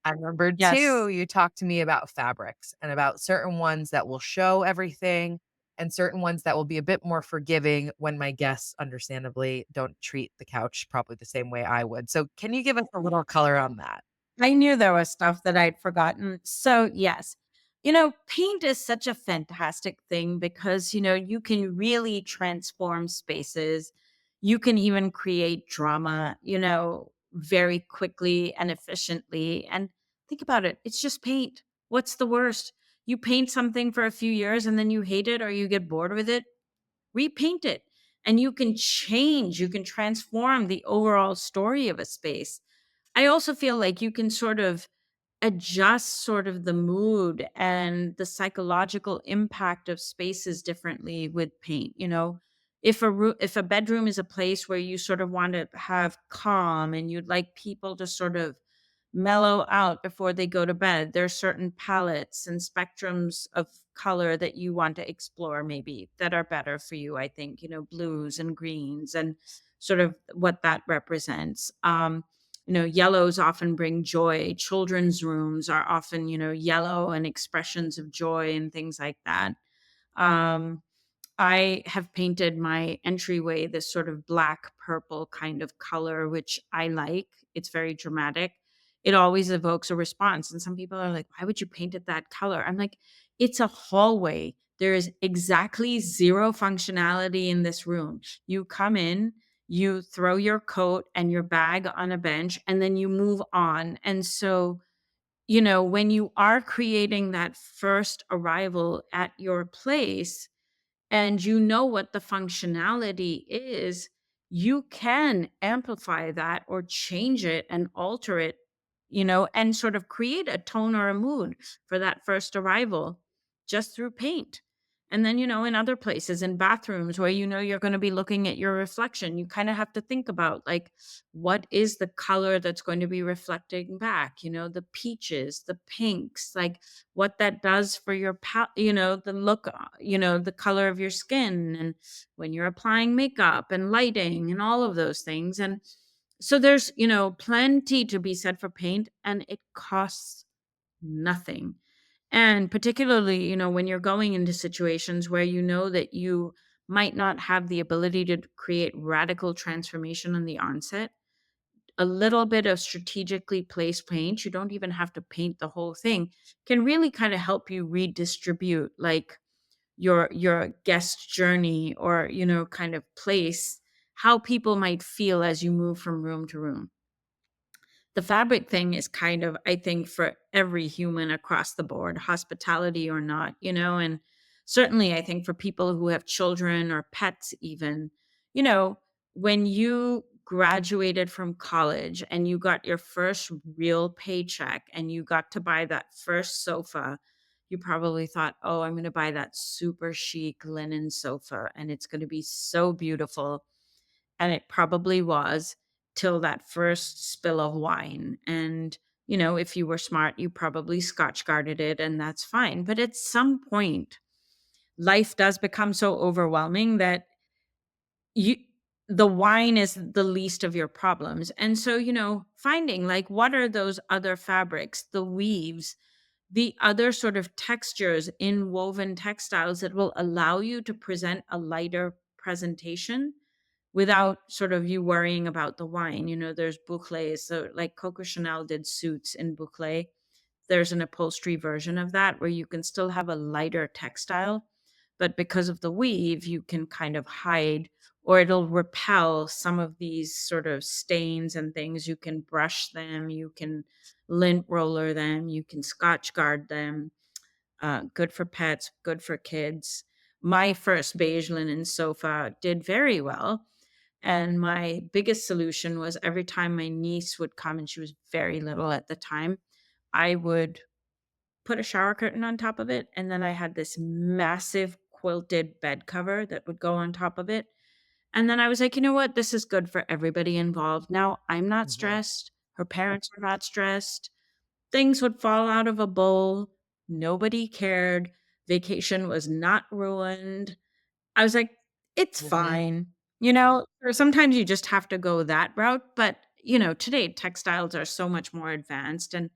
And number two, Yes. you talked to me about fabrics and about certain ones that will show everything and certain ones that will be a bit more forgiving when my guests, understandably, don't treat the couch probably the same way I would. So, can you give us a little color on that? I knew there was stuff that I'd forgotten. So, yes. Paint is such a fantastic thing because, you can really transform spaces. You can even create drama, very quickly and efficiently. And think about it, it's just paint. What's the worst? You paint something for a few years and then you hate it or you get bored with it, repaint it. And you can change, you can transform the overall story of a space. I also feel like you can sort of adjust sort of the mood and the psychological impact of spaces differently with paint. If a bedroom is a place where you sort of want to have calm and you'd like people to sort of mellow out before they go to bed, there's certain palettes and spectrums of color that you want to explore maybe that are better for you. I think, blues and greens and sort of what that represents. Yellows often bring joy. Children's rooms are often, yellow and expressions of joy and things like that. Um, I have painted my entryway this sort of black purple kind of color, which I like. It's very dramatic. It always evokes a response. And some people are like, why would you paint it that color? I'm like, it's a hallway. There is exactly zero functionality in this room. You come in, you throw your coat and your bag on a bench, and then you move on. And so, when you are creating that first arrival at your place, and you know what the functionality is, you can amplify that or change it and alter it, and sort of create a tone or a mood for that first arrival just through paint. And then, in other places, in bathrooms where you're going to be looking at your reflection, you kind of have to think about like, what is the color that's going to be reflecting back? The peaches, the pinks, like what that does for your the look, the color of your skin, and when you're applying makeup and lighting and all of those things. And so there's, plenty to be said for paint, and it costs nothing. And particularly, when you're going into situations where you know that you might not have the ability to create radical transformation on the onset, a little bit of strategically placed paint, you don't even have to paint the whole thing, can really kind of help you redistribute like your guest journey, or kind of place how people might feel as you move from room to room. The fabric thing is kind of, I think, for every human across the board, hospitality or not, and certainly I think for people who have children or pets, even, you know, when you graduated from college and you got your first real paycheck and you got to buy that first sofa, you probably thought, oh, I'm going to buy that super chic linen sofa and it's going to be so beautiful. And it probably was till that first spill of wine. And, if you were smart, you probably scotch guarded it, and that's fine. But at some point, life does become so overwhelming that you the wine is the least of your problems. And so, finding like what are those other fabrics, the weaves, the other sort of textures in woven textiles that will allow you to present a lighter presentation without sort of you worrying about the wine. There's bouclés. So like Coco Chanel did suits in bouclé. There's an upholstery version of that where you can still have a lighter textile, but because of the weave, you can kind of hide or it'll repel some of these sort of stains and things. You can brush them, you can lint roller them, you can scotch guard them. Good for pets, good for kids. My first beige linen sofa did very well. And my biggest solution was every time my niece would come, and she was very little at the time, I would put a shower curtain on top of it, and then I had this massive quilted bed cover that would go on top of it. And then I was like, "You know what? This is good for everybody involved." Now I'm not Mhm. stressed. Her parents are not stressed. Things would fall out of a bowl. Nobody cared. Vacation was not ruined. I was like, "It's Mhm. fine." Or sometimes you just have to go that route, but, today textiles are so much more advanced and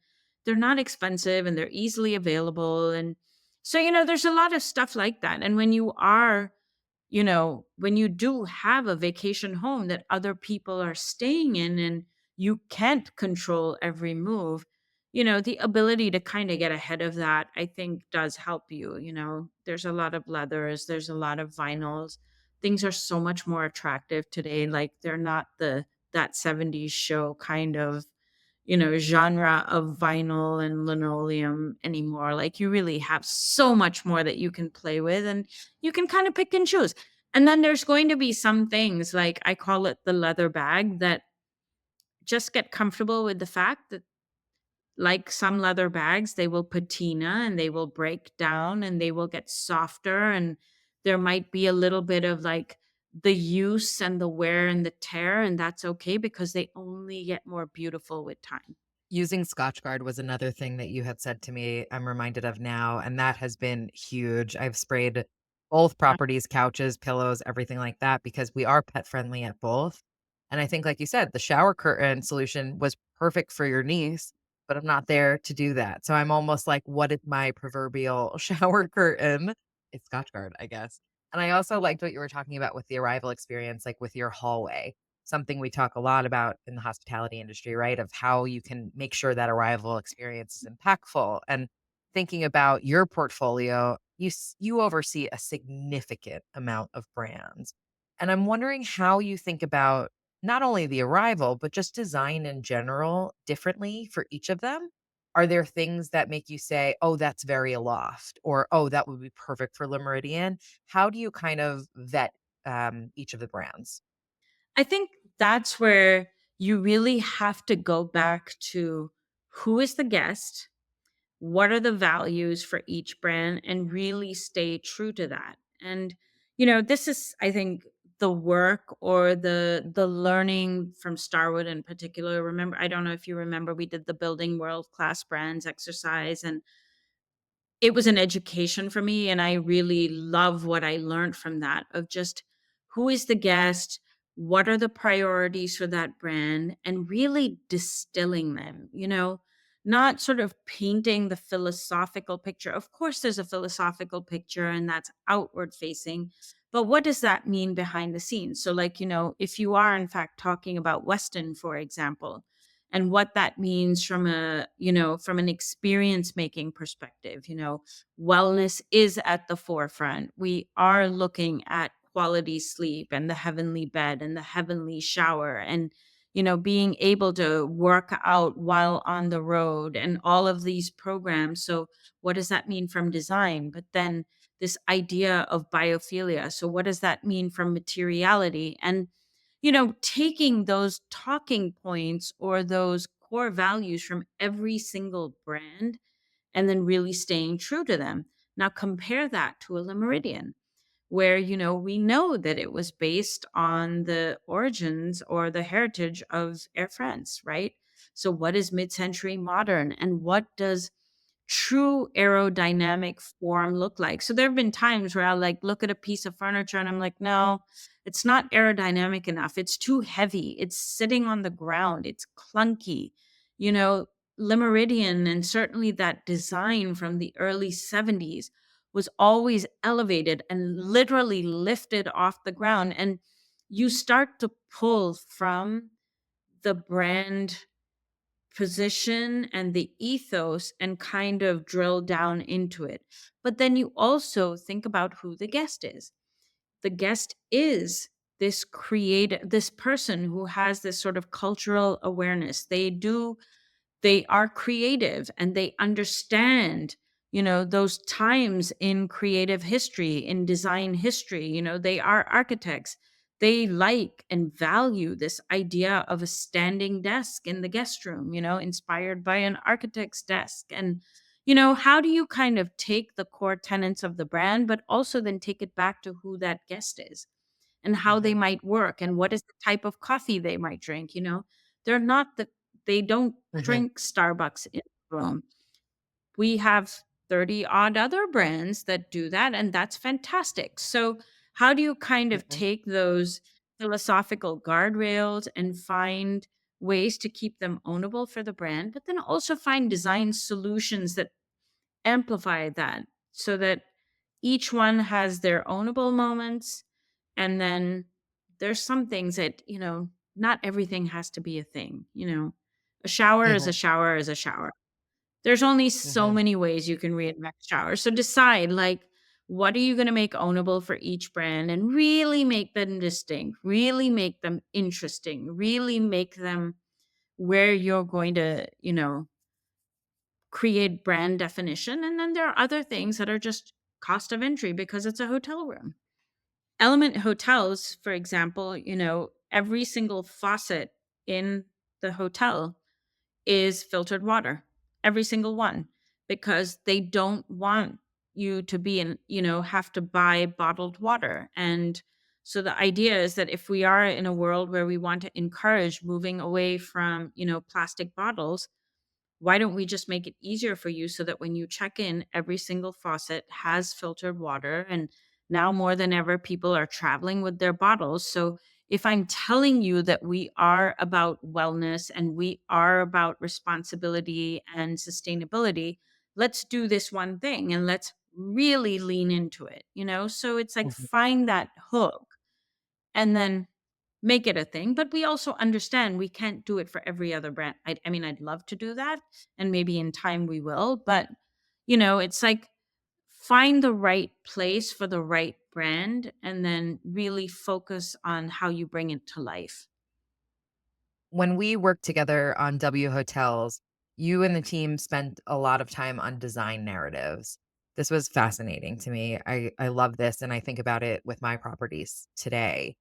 they're not expensive and they're easily available, and so, there's a lot of stuff like that, and when you do have a vacation home that other people are staying in and you can't control every move, the ability to kind of get ahead of that, I think does help you. There's a lot of leathers, there's a lot of vinyls. Things are so much more attractive today. Like they're not that 70s show kind of, genre of vinyl and linoleum anymore. Like you really have so much more that you can play with and you can kind of pick and choose. And then there's going to be some things like I call it the leather bag that just get comfortable with the fact that like some leather bags, they will patina and they will break down and they will get softer. And there might be a little bit of like the use and the wear and the tear. And that's okay because they only get more beautiful with time. Using Scotchgard was another thing that you had said to me, I'm reminded of now, and that has been huge. I've sprayed both Yeah. properties, couches, pillows, everything like that, because we are pet friendly at both. And I think, like you said, the shower curtain solution was perfect for your niece, but I'm not there to do that. So I'm almost like, what is my proverbial shower curtain? It's Scotchgard, I guess. And I also liked what you were talking about with the arrival experience, like with your hallway, something we talk a lot about in the hospitality industry, right? Of how you can make sure that arrival experience is impactful. And thinking about your portfolio, you oversee a significant amount of brands. And I'm wondering how you think about not only the arrival, but just design in general differently for each of them. Are there things that make you say, oh, that's very aloft, or oh, that would be perfect for Le Meridian? How do you kind of vet each of the brands? I think that's where you really have to go back to who is the guest, what are the values for each brand, and really stay true to that. And this is, I think, the work or the learning from Starwood in particular. Remember, I don't know if you remember, we did the building world class brands exercise, and it was an education for me, and I really love what I learned from that of just who is the guest, what are the priorities for that brand, and really distilling them, not sort of painting the philosophical picture. Of course, there's a philosophical picture, and that's outward facing, but what does that mean behind the scenes? So, like, if you are in fact talking about Weston, for example, and what that means from from an experience making perspective, wellness is at the forefront. We are looking at quality sleep and the heavenly bed and the heavenly shower, and being able to work out while on the road and all of these programs. So what does that mean from design? But then this idea of biophilia, so what does that mean from materiality? And taking those talking points or those core values from every single brand and then really staying true to them. Now compare that to a Le Meridian. where, we know that it was based on the origins or the heritage of Air France, right? So, what is mid century modern and what does true aerodynamic form look like? So, there have been times where I'll like look at a piece of furniture and I'm like, no, it's not aerodynamic enough. It's too heavy. It's sitting on the ground. It's clunky. You know, Le Meridien and certainly that design from the early 70s was always elevated and literally lifted off the ground. And you start to pull from the brand position and the ethos and kind of drill down into it. But then you also think about who the guest is. The guest is this person who has this sort of cultural awareness. They are creative and they understand, those times in creative history, in design history. They are architects. They like and value this idea of a standing desk in the guest room, inspired by an architect's desk. And how do you kind of take the core tenets of the brand but also then take it back to who that guest is and how they Mhm, might work and what is the type of coffee they might drink? They're not the they don't mhm, drink Starbucks in the room. We have 30 odd other brands that do that, and that's fantastic. So, how do you kind of mhm, take those philosophical guardrails and find ways to keep them ownable for the brand, but then also find design solutions that amplify that so that each one has their ownable moments. And then there's some things that, not everything has to be a thing. A shower is mhm, a shower is a shower. There's only so mhm. many ways you can reinvent showers. So decide like, what are you going to make ownable for each brand and really make them distinct, really make them interesting, really make them where you're going to, create brand definition. And then there are other things that are just cost of entry because it's a hotel room. Element hotels, for example, every single faucet in the hotel is filtered water, every single one, because they don't want you to be in, have to buy bottled water. And so the idea is that if we are in a world where we want to encourage moving away from, plastic bottles, why don't we just make it easier for you so that when you check in, every single faucet has filtered water? And now more than ever, people are traveling with their bottles. So if I'm telling you that we are about wellness and we are about responsibility and sustainability, let's do this one thing and let's really lean into it, So it's like Mhm. find that hook and then make it a thing, but we also understand we can't do it for every other brand. I mean, I'd love to do that, and maybe in time we will, but it's like find the right place for the right brand and then really focus on how you bring it to life. When we worked together on W Hotels, you and the team spent a lot of time on design narratives. This was fascinating to me. I love this and I think about it with my properties today.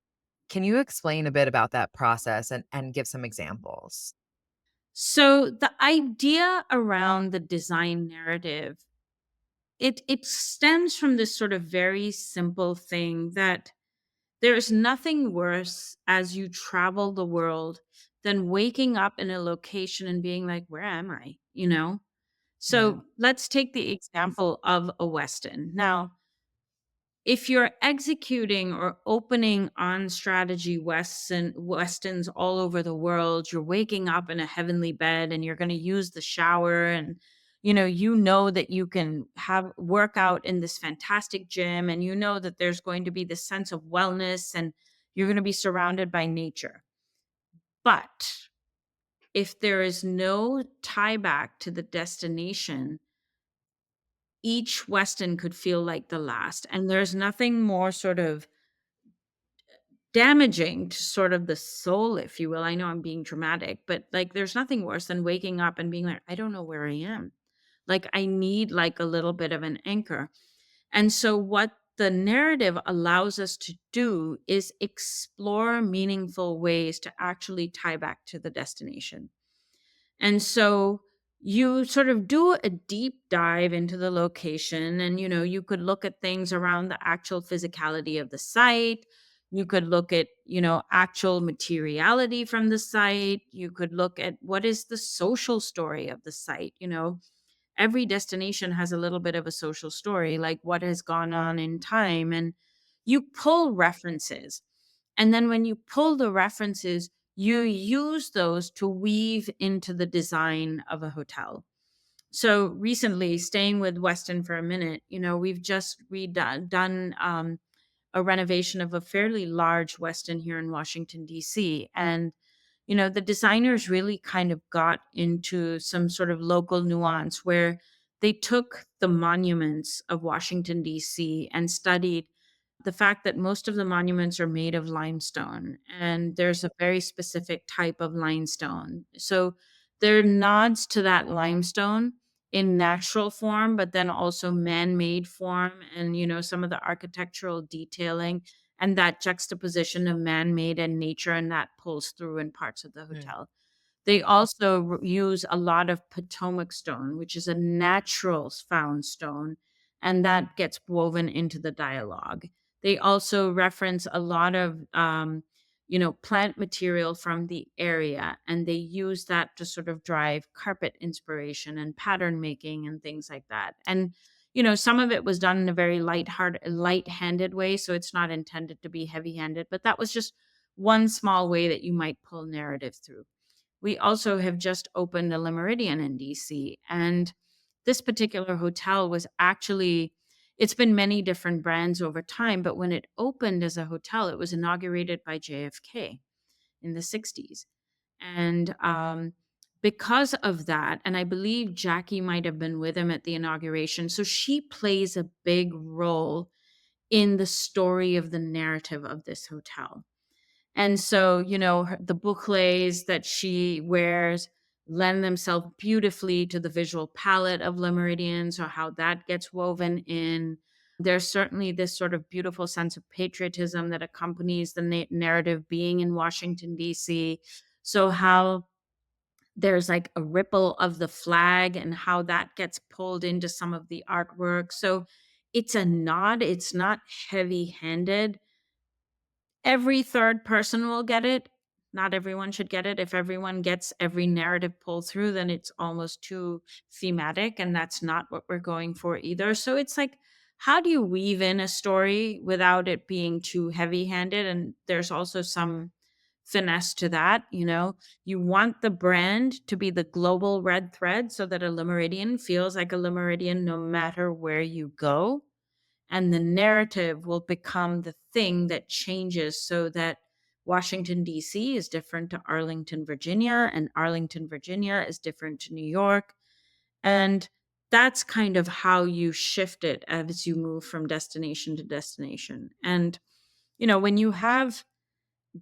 Can you explain a bit about that process and give some examples? So the idea around the design narrative, it stems from this sort of very simple thing that there's nothing worse as you travel the world than waking up in a location and being like, where am I? Yeah. So let's take the example of a Westin. Now, if you're executing or opening on strategy Westins all over the world, you're waking up in a heavenly bed and you're going to use the shower and you know that you can have work out in this fantastic gym and you know that there's going to be this sense of wellness and you're going to be surrounded by nature. But if there is no tie back to the destination, each Westin could feel like the last. And there's nothing more sort of damaging to sort of the soul, if you will. I know I'm being dramatic, but like there's nothing worse than waking up and being like, I don't know where I am. Like I need like a little bit of an anchor. And so what the narrative allows us to do is explore meaningful ways to actually tie back to the destination. And so you sort of do a deep dive into the location, and you could look at things around the actual physicality of the site. You could look at actual materiality from the site. You could look at what is the social story of the site. Every destination has a little bit of a social story, like what has gone on in time, and you pull references. And then when you pull the references, you use those to weave into the design of a hotel. So recently, staying with Weston for a minute, we've just redone done a renovation of a fairly large Westin here in Washington, D.C. And, the designers really kind of got into some sort of local nuance where they took the monuments of Washington, D.C. and studied the fact that most of the monuments are made of limestone, and there's a very specific type of limestone. So there are nods to that limestone in natural form, but then also man-made form, and some of the architectural detailing and that juxtaposition of man-made and nature, and that pulls through in parts of the Mm, hotel. They also use a lot of Potomac stone, which is a natural found stone, and that gets woven into the dialogue. They also reference a lot of plant material from the area, and they use that to sort of drive carpet inspiration and pattern making and things like that. And some of it was done in a very light-handed way, so it's not intended to be heavy-handed, but that was just one small way that you might pull narrative through. We also have just opened a Le Méridien in DC, and this particular hotel was actually, it's been many different brands over time, but when it opened as a hotel, it was inaugurated by JFK in the 60s. And because of that, and I believe Jackie might have been with him at the inauguration, so she plays a big role in the story of the narrative of this hotel. And so, the bouclés that she wears lend themselves beautifully to the visual palette of Le Méridien, so how that gets woven in. There's certainly this sort of beautiful sense of patriotism that accompanies the narrative being in Washington, D.C. So, how there's like a ripple of the flag and how that gets pulled into some of the artwork. So, it's a nod, it's not heavy handed. Every third person will get it. Not everyone should get it. If everyone gets every narrative pulled through, then it's almost too thematic, and that's not what we're going for either. So it's like, how do you weave in a story without it being too heavy-handed? And there's also some finesse to that. You want the brand to be the global red thread so that a Lemuridian feels like a Lemuridian no matter where you go, and the narrative will become the thing that changes, so that Washington, D.C. is different to Arlington, Virginia, and Arlington, Virginia is different to New York. And that's kind of how you shift it as you move from destination to destination. And, when you have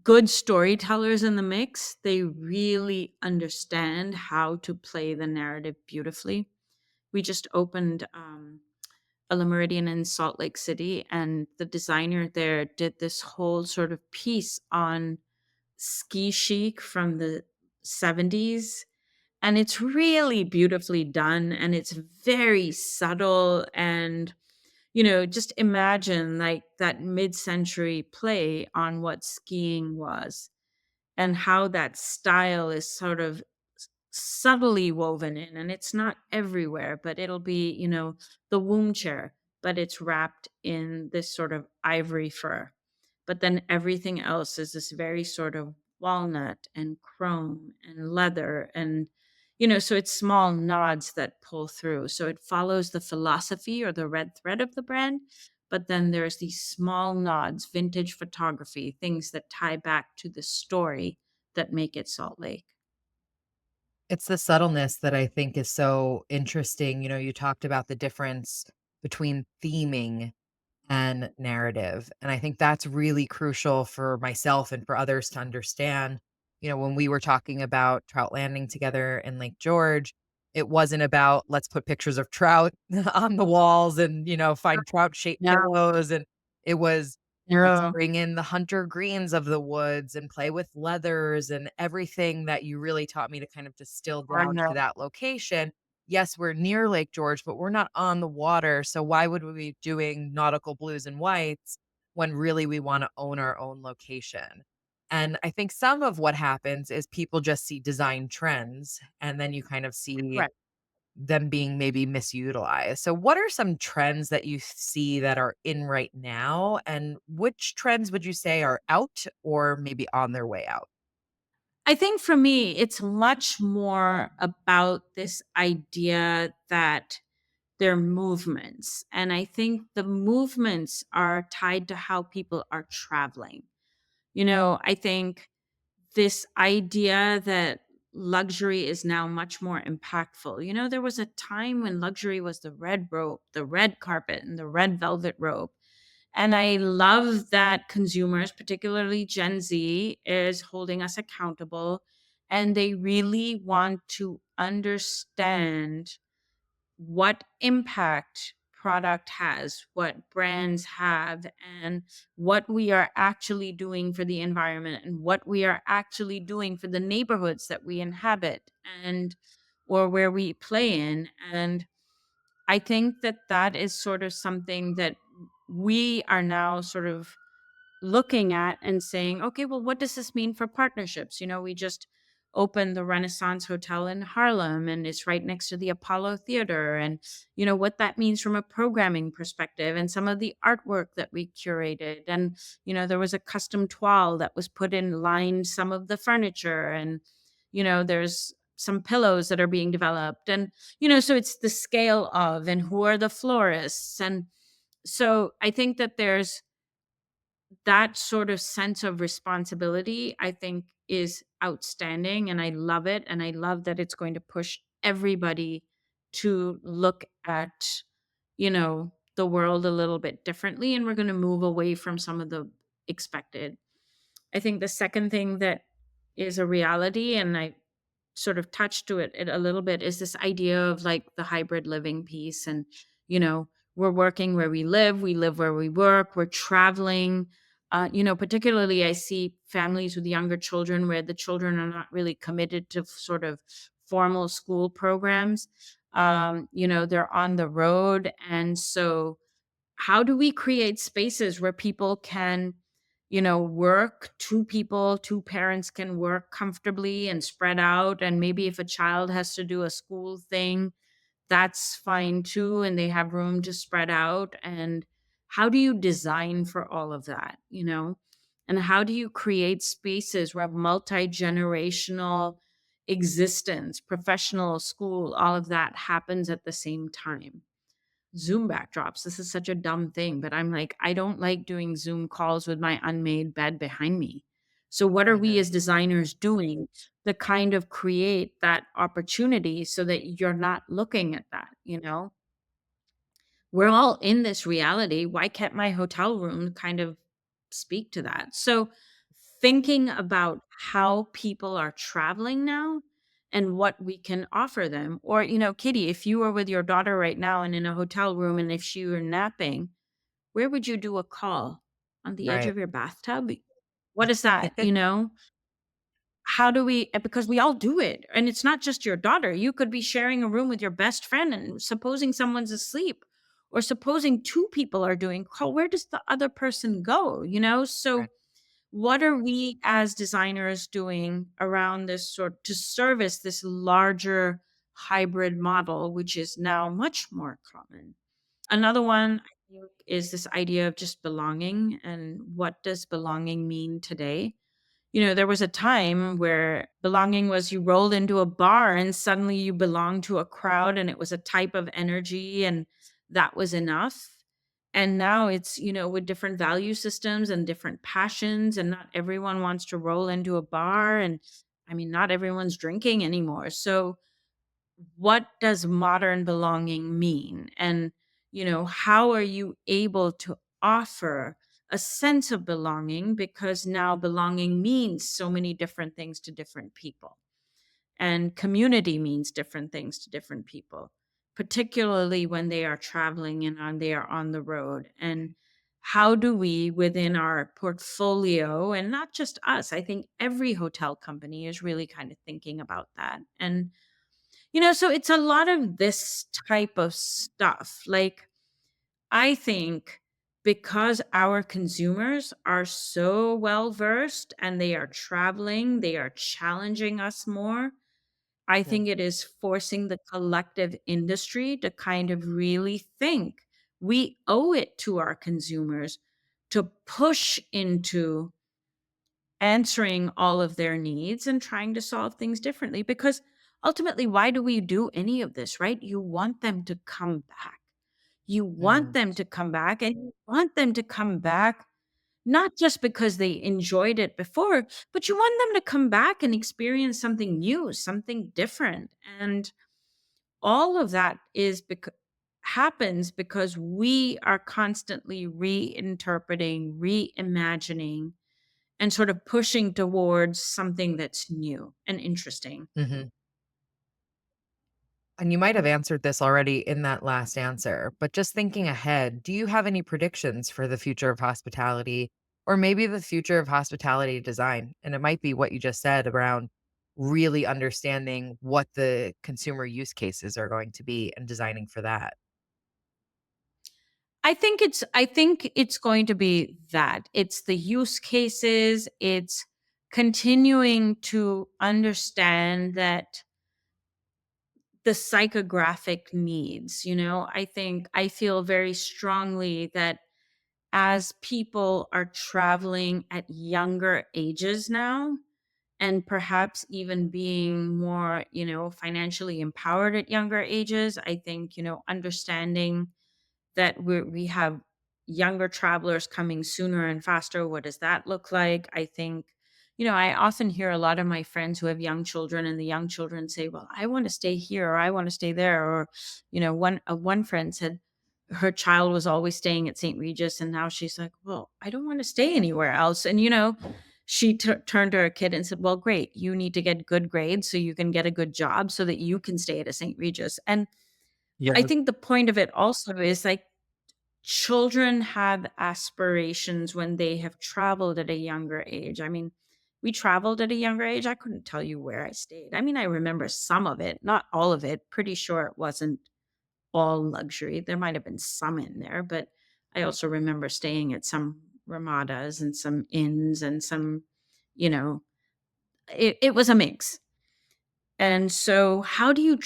good storytellers in the mix, they really understand how to play the narrative beautifully. We just opened a Le Meridian in Salt Lake City, and the designer there did this whole sort of piece on ski chic from the 70s. And it's really beautifully done, and it's very subtle. And, just imagine like that mid century play on what skiing was, and how that style is sort of subtly woven in, and it's not everywhere, but it'll be, the womb chair, but it's wrapped in this sort of ivory fur. But then everything else is this very sort of walnut and chrome and leather, and so it's small nods that pull through. So it follows the philosophy or the red thread of the brand, but then there's these small nods, vintage photography, things that tie back to the story that make it Salt Lake. it's the subtleness that I think is so interesting. You talked about the difference between theming and narrative. And I think that's really crucial for myself and for others to understand. When we were talking about trout landing together in Lake George, it wasn't about let's put pictures of trout on the walls and, find trout shaped Yeah. pillows. And it was Let's Yeah. bring in the hunter greens of the woods and play with leathers and everything that you really taught me to kind of distill I down to know. that location. Yes, we're near Lake George, but we're not on the water. So why would we be doing nautical blues and whites when really we want to own our own location? And I think some of what happens is people just see design trends and then you kind of see Right. them being maybe misutilized. So what are some trends that you see that are in right now, and which trends would you say are out or maybe on their way out? I think for me, it's much more about this idea that they're movements. And I think the movements are tied to how people are traveling. I think this idea that luxury is now much more impactful. There was a time when luxury was the red robe, the red carpet, and the red velvet robe. And I love that consumers, particularly Gen Z, is holding us accountable and they really want to understand what impact product has, what brands have, and what we are actually doing for the environment and what we are actually doing for the neighborhoods that we inhabit and or where we play in. And I think that that is sort of something that we are now sort of looking at and saying, okay, well, what does this mean for partnerships? We just opened the Renaissance Hotel in Harlem and it's right next to the Apollo Theater. And, what that means from a programming perspective and some of the artwork that we curated. And, there was a custom toile that was put in line some of the furniture. And, there's some pillows that are being developed. And, so it's the scale of and who are the florists. And so I think that there's that sort of sense of responsibility, I think, is outstanding. And I love it. And I love that it's going to push everybody to look at, the world a little bit differently. And we're going to move away from some of the expected. I think the second thing that is a reality, and I sort of touched to it a little bit, is this idea of like the hybrid living piece. And, we're working where we live where we work, we're traveling. Particularly I see families with younger children where the children are not really committed to sort of formal school programs. They're on the road. And so how do we create spaces where people can, work, two parents can work comfortably and spread out? And maybe if a child has to do a school thing, that's fine too. And they have room to spread out. And how do you design for all of that, And how do you create spaces where multi generational existence, professional, school, all of that happens at the same time? Zoom backdrops. This is such a dumb thing, but I'm like, I don't like doing Zoom calls with my unmade bed behind me. So, what are we Mhm. as designers doing to kind of create that opportunity so that you're not looking at that? We're all in this reality. Why can't my hotel room kind of speak to that? So, thinking about how people are traveling now and what we can offer them. Or, Kitty, if you were with your daughter right now and in a hotel room and if she were napping, where would you do a call? On the edge Right. of your bathtub? What is that? How do we, because we all do it. And it's not just your daughter. You could be sharing a room with your best friend and supposing someone's asleep or supposing two people are doing call. Where does the other person go? So Right. what are we as designers doing around this sort to service this larger hybrid model, which is now much more common? Another one I think is this idea of just belonging and what does belonging mean today? There was a time where belonging was you rolled into a bar and suddenly you belonged to a crowd and it was a type of energy and that was enough. And now it's, with different value systems and different passions, and not everyone wants to roll into a bar. And I mean, not everyone's drinking anymore. So, what does modern belonging mean? And, how are you able to offer a sense of belonging, because now belonging means so many different things to different people, and community means different things to different people, particularly when they are traveling and they are on the road. And how do we, within our portfolio, and not just us, I think every hotel company is really kind of thinking about that. And, so it's a lot of this type of stuff. Like, I think because our consumers are so well versed and they are traveling, they are challenging us more. I Yeah. think it is forcing the collective industry to kind of really think we owe it to our consumers to push into answering all of their needs and trying to solve things differently. Because ultimately, why do we do any of this, right? You want them to come back. You want Mm, them to come back, and you want them to come back not just because they enjoyed it before, but you want them to come back and experience something new, something different. And all of that is because happens because we are constantly reinterpreting, reimagining, and sort of pushing towards something that's new and interesting. mhm. And you might have answered this already in that last answer, but just thinking ahead, do you have any predictions for the future of hospitality or maybe the future of hospitality design? And it might be what you just said around really understanding what the consumer use cases are going to be and designing for that. I think it's going to be that. It's the use cases, it's continuing to understand that the psychographic needs, I feel very strongly that as people are traveling at younger ages now, and perhaps even being more, financially empowered at younger ages, I think, understanding that we have younger travelers coming sooner and faster. What does that look like? I think, I often hear a lot of my friends who have young children, and the young children say, "Well, I want to stay here, or I want to stay there." Or, one friend said her child was always staying at St. Regis, and now she's like, "Well, I don't want to stay anywhere else." And she turned to her kid and said, "Well, great, you need to get good grades so you can get a good job so that you can stay at a St. Regis." And I Yeah. think the point of it also is like children have aspirations when they have traveled at a younger age. I mean, we traveled at a younger age. I couldn't tell you where I stayed. I mean, I remember some of it, not all of it. Pretty sure it wasn't all luxury. There might have been some in there, but I also remember staying at some ramadas and some inns and some, you know, it was a mix. And so how do you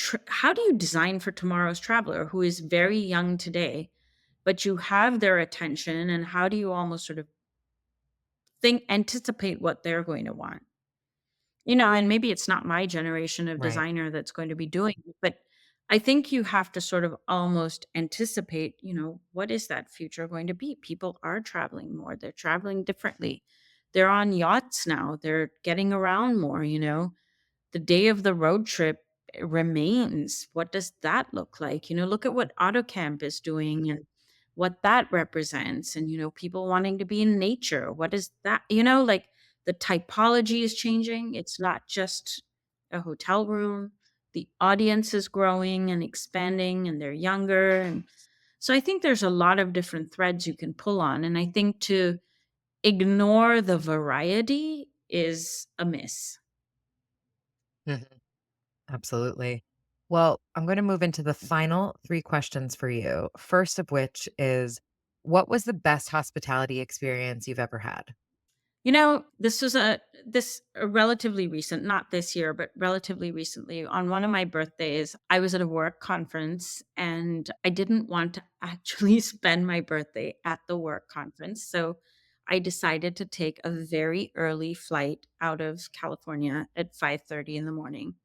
design for tomorrow's traveler who is very young today, but you have their attention, and how do you almost sort of anticipate what they're going to want? And maybe it's not my generation of Right. designer that's going to be doing it, but I think you have to sort of almost anticipate, what is that future going to be? People are traveling more, they're traveling differently. They're on yachts now, they're getting around more, the day of the road trip remains. What does that look like? Look at what AutoCamp is doing and what that represents. And, people wanting to be in nature. What is that? Like the typology is changing. It's not just a hotel room. The audience is growing and expanding, and they're younger. And so I think there's a lot of different threads you can pull on. And I think to ignore the variety is a miss. Mhm. Absolutely. Well, I'm going to move into the final three questions for you. First of which is, what was the best hospitality experience you've ever had? This was a relatively recent, not this year, but relatively recently. On one of my birthdays, I was at a work conference and I didn't want to actually spend my birthday at the work conference. So I decided to take a very early flight out of California at 5:30 in the morning.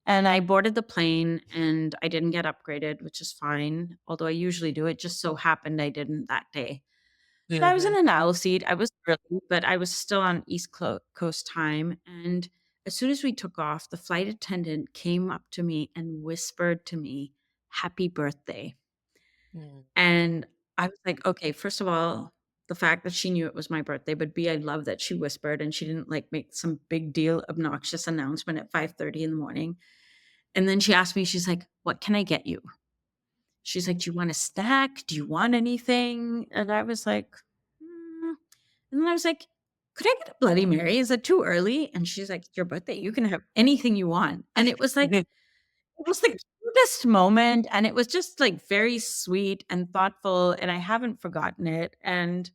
And I boarded the plane and I didn't get upgraded, which is fine. Although I usually do. It just so happened I didn't that day. And I was in Mhm. an aisle seat. I was early, but I was still on Coast time. And as soon as we took off, the flight attendant came up to me and whispered to me, "Happy birthday." Mm. And I was like, okay, first of all, the fact that she knew it was my birthday, but B, I love that she whispered and she didn't like make some big deal, obnoxious announcement at 5:30 in the morning. And then she asked me, she's like, "What can I get you?" She's like, "Do you want a snack? Do you want anything?" And I was like, "Mm." And then I was like, "Could I get a Bloody Mary? Is it too early?" And she's like, "It's your birthday. You can have anything you want." And it was like, it was the cutest moment, and it was just, like, very sweet and thoughtful, and I haven't forgotten it, and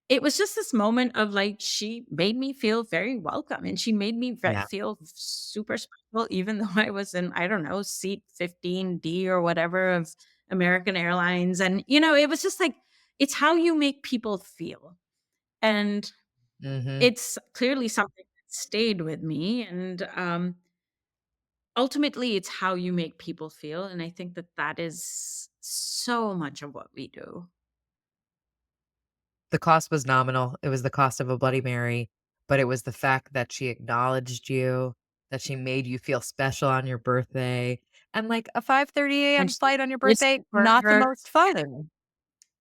it was just this moment of, like, she made me feel very welcome, and she made me Yeah. feel super special even though I was in, I don't know, seat 15D or whatever of American Airlines, and, it was just like, it's how you make people feel, and Mhm. it's clearly something that stayed with me, and, ultimately, it's how you make people feel, and I think that that is so much of what we do. The cost was nominal. It was the cost of a Bloody Mary, but it was the fact that she acknowledged you, that she made you feel special on your birthday, and, like, a 5:30 And AM she flight on your birthday, not the whispered most fun.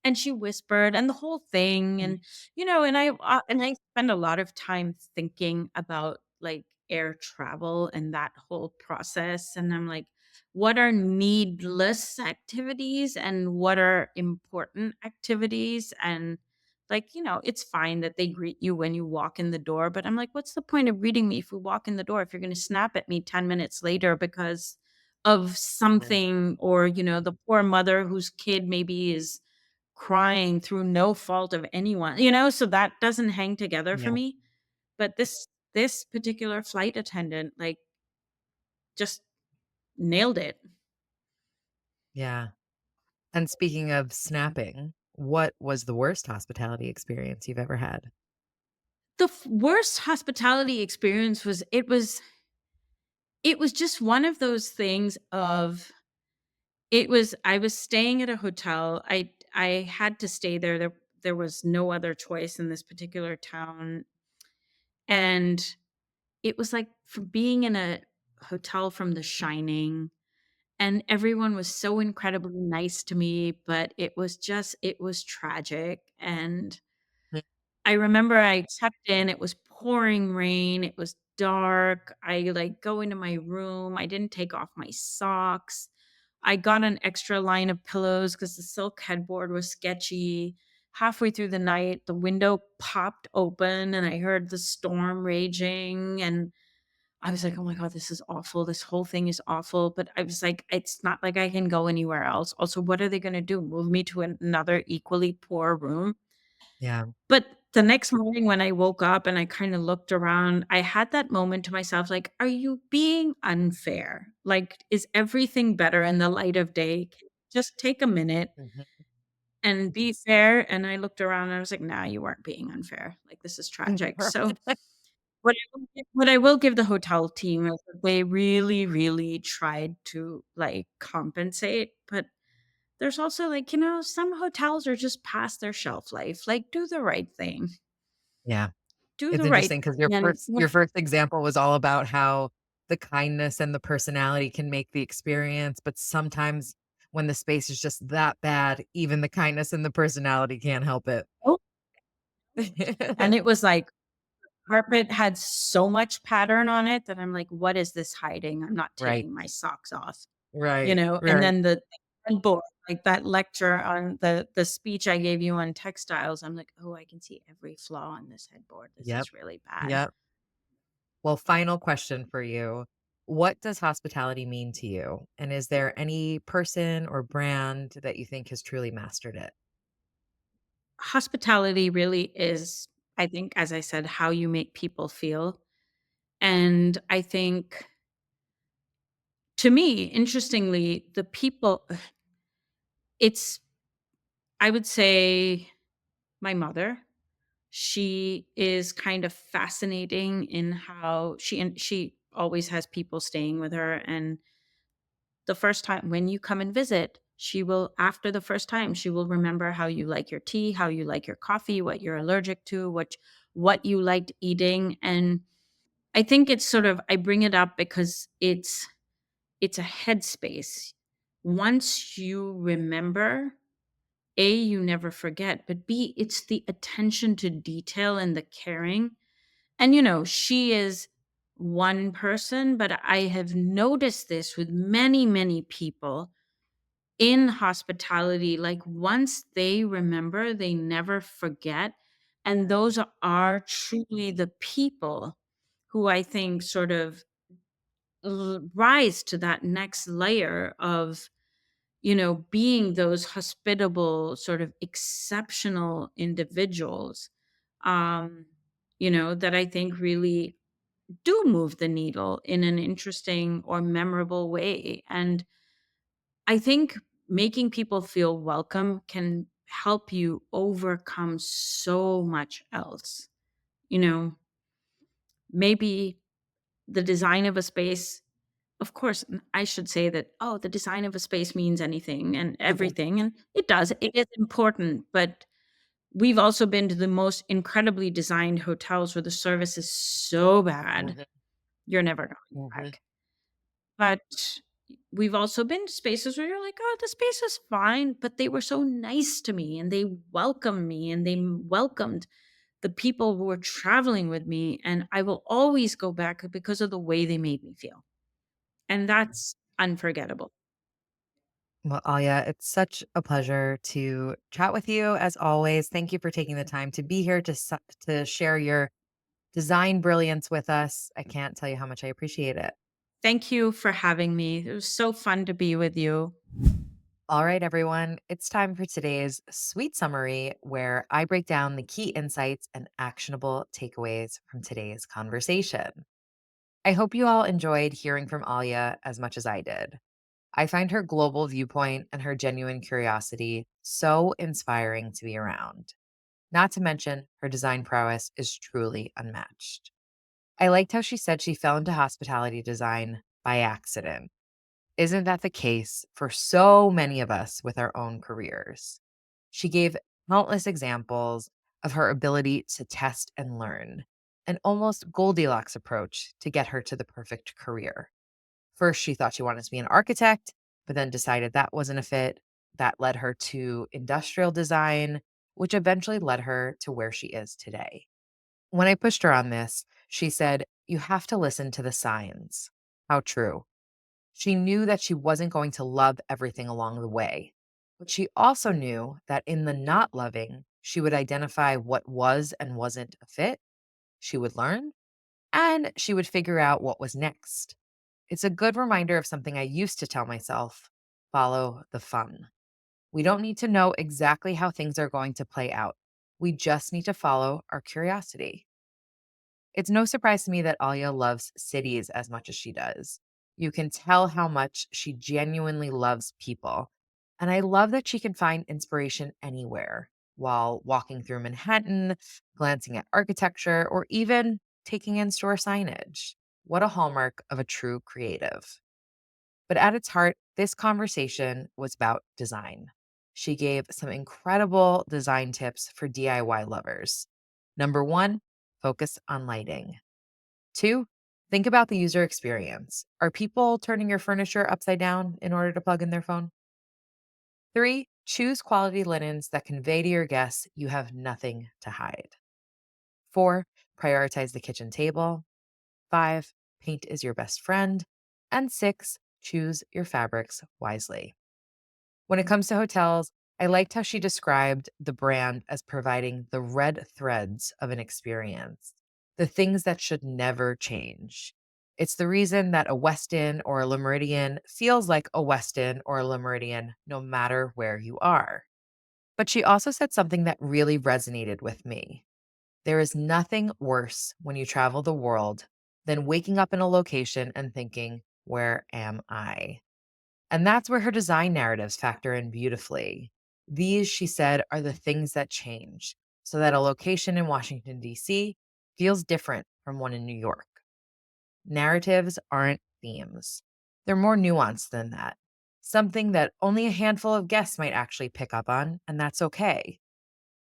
and she whispered and the whole thing, Mm. and I spend a lot of time thinking about, like, air travel and that whole process, and I'm like, what are needless activities and what are important activities? And, like, it's fine that they greet you when you walk in the door, but I'm like, what's the point of greeting me if we walk in the door if you're gonna snap at me 10 minutes later because of Mm. something, or, the poor mother whose kid maybe is crying through no fault of anyone, so that doesn't hang together for Yeah, me. But this particular flight attendant, like, just nailed it. yeah. And speaking of snapping, what was the worst hospitality experience you've ever had? The worst hospitality experience was, it was just one of those things of, I was staying at a hotel. I had to stay there. There was no other choice in this particular town, and it was like from being in a hotel from The Shining, and everyone was so incredibly nice to me, but it was tragic, and Mm. I remember I checked in, it was pouring rain, it was dark, I, like, go into my room, I didn't take off my socks, I got an extra line of pillows because the silk headboard was sketchy. Halfway through the night, the window popped open, and I heard the storm raging, and I was like, "Oh my god, this is awful. This whole thing is awful." But I was like, "It's not like I can go anywhere else. Also, what are they gonna do? Move me to another equally poor room?" Yeah, But the next morning when I woke up and I kinda looked around, I had that moment to myself, like, "Are you being unfair? Like, is everything better in the light of day? Just take a minute mhm. and be fair." And I looked around and I was like, "Nah, you weren't being unfair. Like, this is tragic." So Right. what I will give the hotel team is that they really, really tried to, like, compensate, but there's also, like, some hotels are just past their shelf life, like, do the right thing. Yeah. Do It's the right interesting because thing, and your first example was all about how the kindness and the personality can make the experience, but sometimes when the space is just that bad, even the kindness and the personality can't help it. oh, and it was like, carpet had so much pattern on it that I'm like, "What is this hiding? I'm not Right, taking my socks off." right, And right. then the headboard, like that lecture on the speech I gave you on textiles, I'm like, "Oh, I can see every flaw on this headboard. This Yep, is really bad." yep. Well, final question for you. What does hospitality mean to you? And is there any person or brand that you think has truly mastered it? Hospitality really is, I think, as I said, how you make people feel, and I think, to me, interestingly, the people it's I would say my mother. She is kind of fascinating in how she always has people staying with her, and the first time when you come and visit, she will after the first time, she will remember how you like your tea, how you like your coffee, what you're allergic to, what you liked eating, and I think it's sort of, I bring it up because it's a headspace. Once you remember, A, you never forget, but B, it's the attention to detail and the caring. And, she is one person, but I have noticed this with many, many people. in hospitality, like once they remember, they never forget. And those are truly the people who I think sort of rise to that next layer of, being those hospitable, sort of exceptional individuals, um, that I think really do move the needle in an interesting or memorable way. And I think making people feel welcome can help you overcome so much else. You know, maybe the design of a space, of course, I should say that, oh, the design of a space means anything and Mhm, everything. And it does, it is important. But we've also been to the most incredibly designed hotels where the service is so bad, mhm, you're never going mhm. back. But we've also been to spaces where you're like, "Oh, the space is fine," but they were so nice to me and they welcomed me and they welcomed the people who were traveling with me, and I will always go back because of the way they made me feel. And that's unforgettable. Well, Alia, it's such a pleasure to chat with you as always. Thank you for taking the time to be here to share your design brilliance with us. I can't tell you how much I appreciate it. Thank you for having me. It was so fun to be with you. All right, everyone, it's time for today's sweet summary where I break down the key insights and actionable takeaways from today's conversation. I hope you all enjoyed hearing from Alia as much as I did. I find her global viewpoint and her genuine curiosity so inspiring to be around. Not to mention, her design prowess is truly unmatched. I liked how she said she fell into hospitality design by accident. Isn't that the case for so many of us with our own careers? She gave countless examples of her ability to test and learn, an almost Goldilocks approach to get her to the perfect career. First, she thought she wanted to be an architect, but then decided that wasn't a fit. That led her to industrial design, which eventually led her to where she is today. When I pushed her on this, she said, "You have to listen to the signs." How true. She knew that she wasn't going to love everything along the way, but she also knew that in the not loving, she would identify what was and wasn't a fit, she would learn, and she would figure out what was next. It's a good reminder of something I used to tell myself: follow the fun. We don't need to know exactly how things are going to play out. We just need to follow our curiosity. It's no surprise to me that Alia loves cities as much as she does. You can tell how much she genuinely loves people. And I love that she can find inspiration anywhere while walking through Manhattan, glancing at architecture, or even taking in store signage. What a hallmark of a true creative. But at its heart, this conversation was about design. She gave some incredible design tips for DIY lovers. Number one, focus on lighting. Two, think about the user experience. Are people turning your furniture upside down in order to plug in their phone? Three, choose quality linens that convey to your guests you have nothing to hide. Four, prioritize the kitchen table. Five, paint is your best friend. And six, choose your fabrics wisely. When it comes to hotels, I liked how she described the brand as providing the red threads of an experience, the things that should never change. It's the reason that a Westin or a Le Meridien feels like a Westin or a Le Meridien no matter where you are. But she also said something that really resonated with me. There is nothing worse when you travel the world than waking up in a location and thinking, where am I? And that's where her design narratives factor in beautifully. These, she said, are the things that change so that a location in Washington, D.C. feels different from one in New York. Narratives aren't themes, they're more nuanced than that. Something that only a handful of guests might actually pick up on, and that's okay.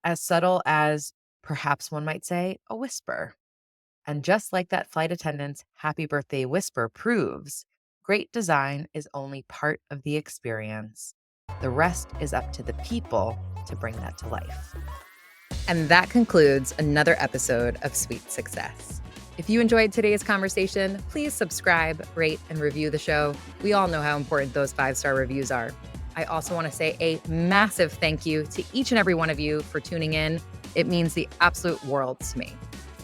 As subtle as, perhaps one might say, a whisper. And just like that flight attendant's happy birthday whisper proves, great design is only part of the experience. The rest is up to the people to bring that to life. And that concludes another episode of Sweet Success. If you enjoyed today's conversation, please subscribe, rate, and review the show. We all know how important those 5-star reviews are. I also want to say a massive thank you to each and every one of you for tuning in. It means the absolute world to me.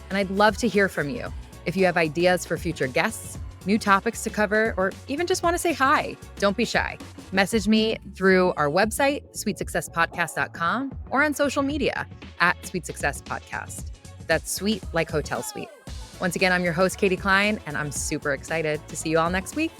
And I'd love to hear from you. If you have ideas for future guests, new topics to cover, or even just want to say hi, don't be shy. Message me through our website, sweetsuccesspodcast.com, or on social media at Sweet Success Podcast. That's sweet like hotel suite. Once again, I'm your host, Katie Cline, and I'm super excited to see you all next week.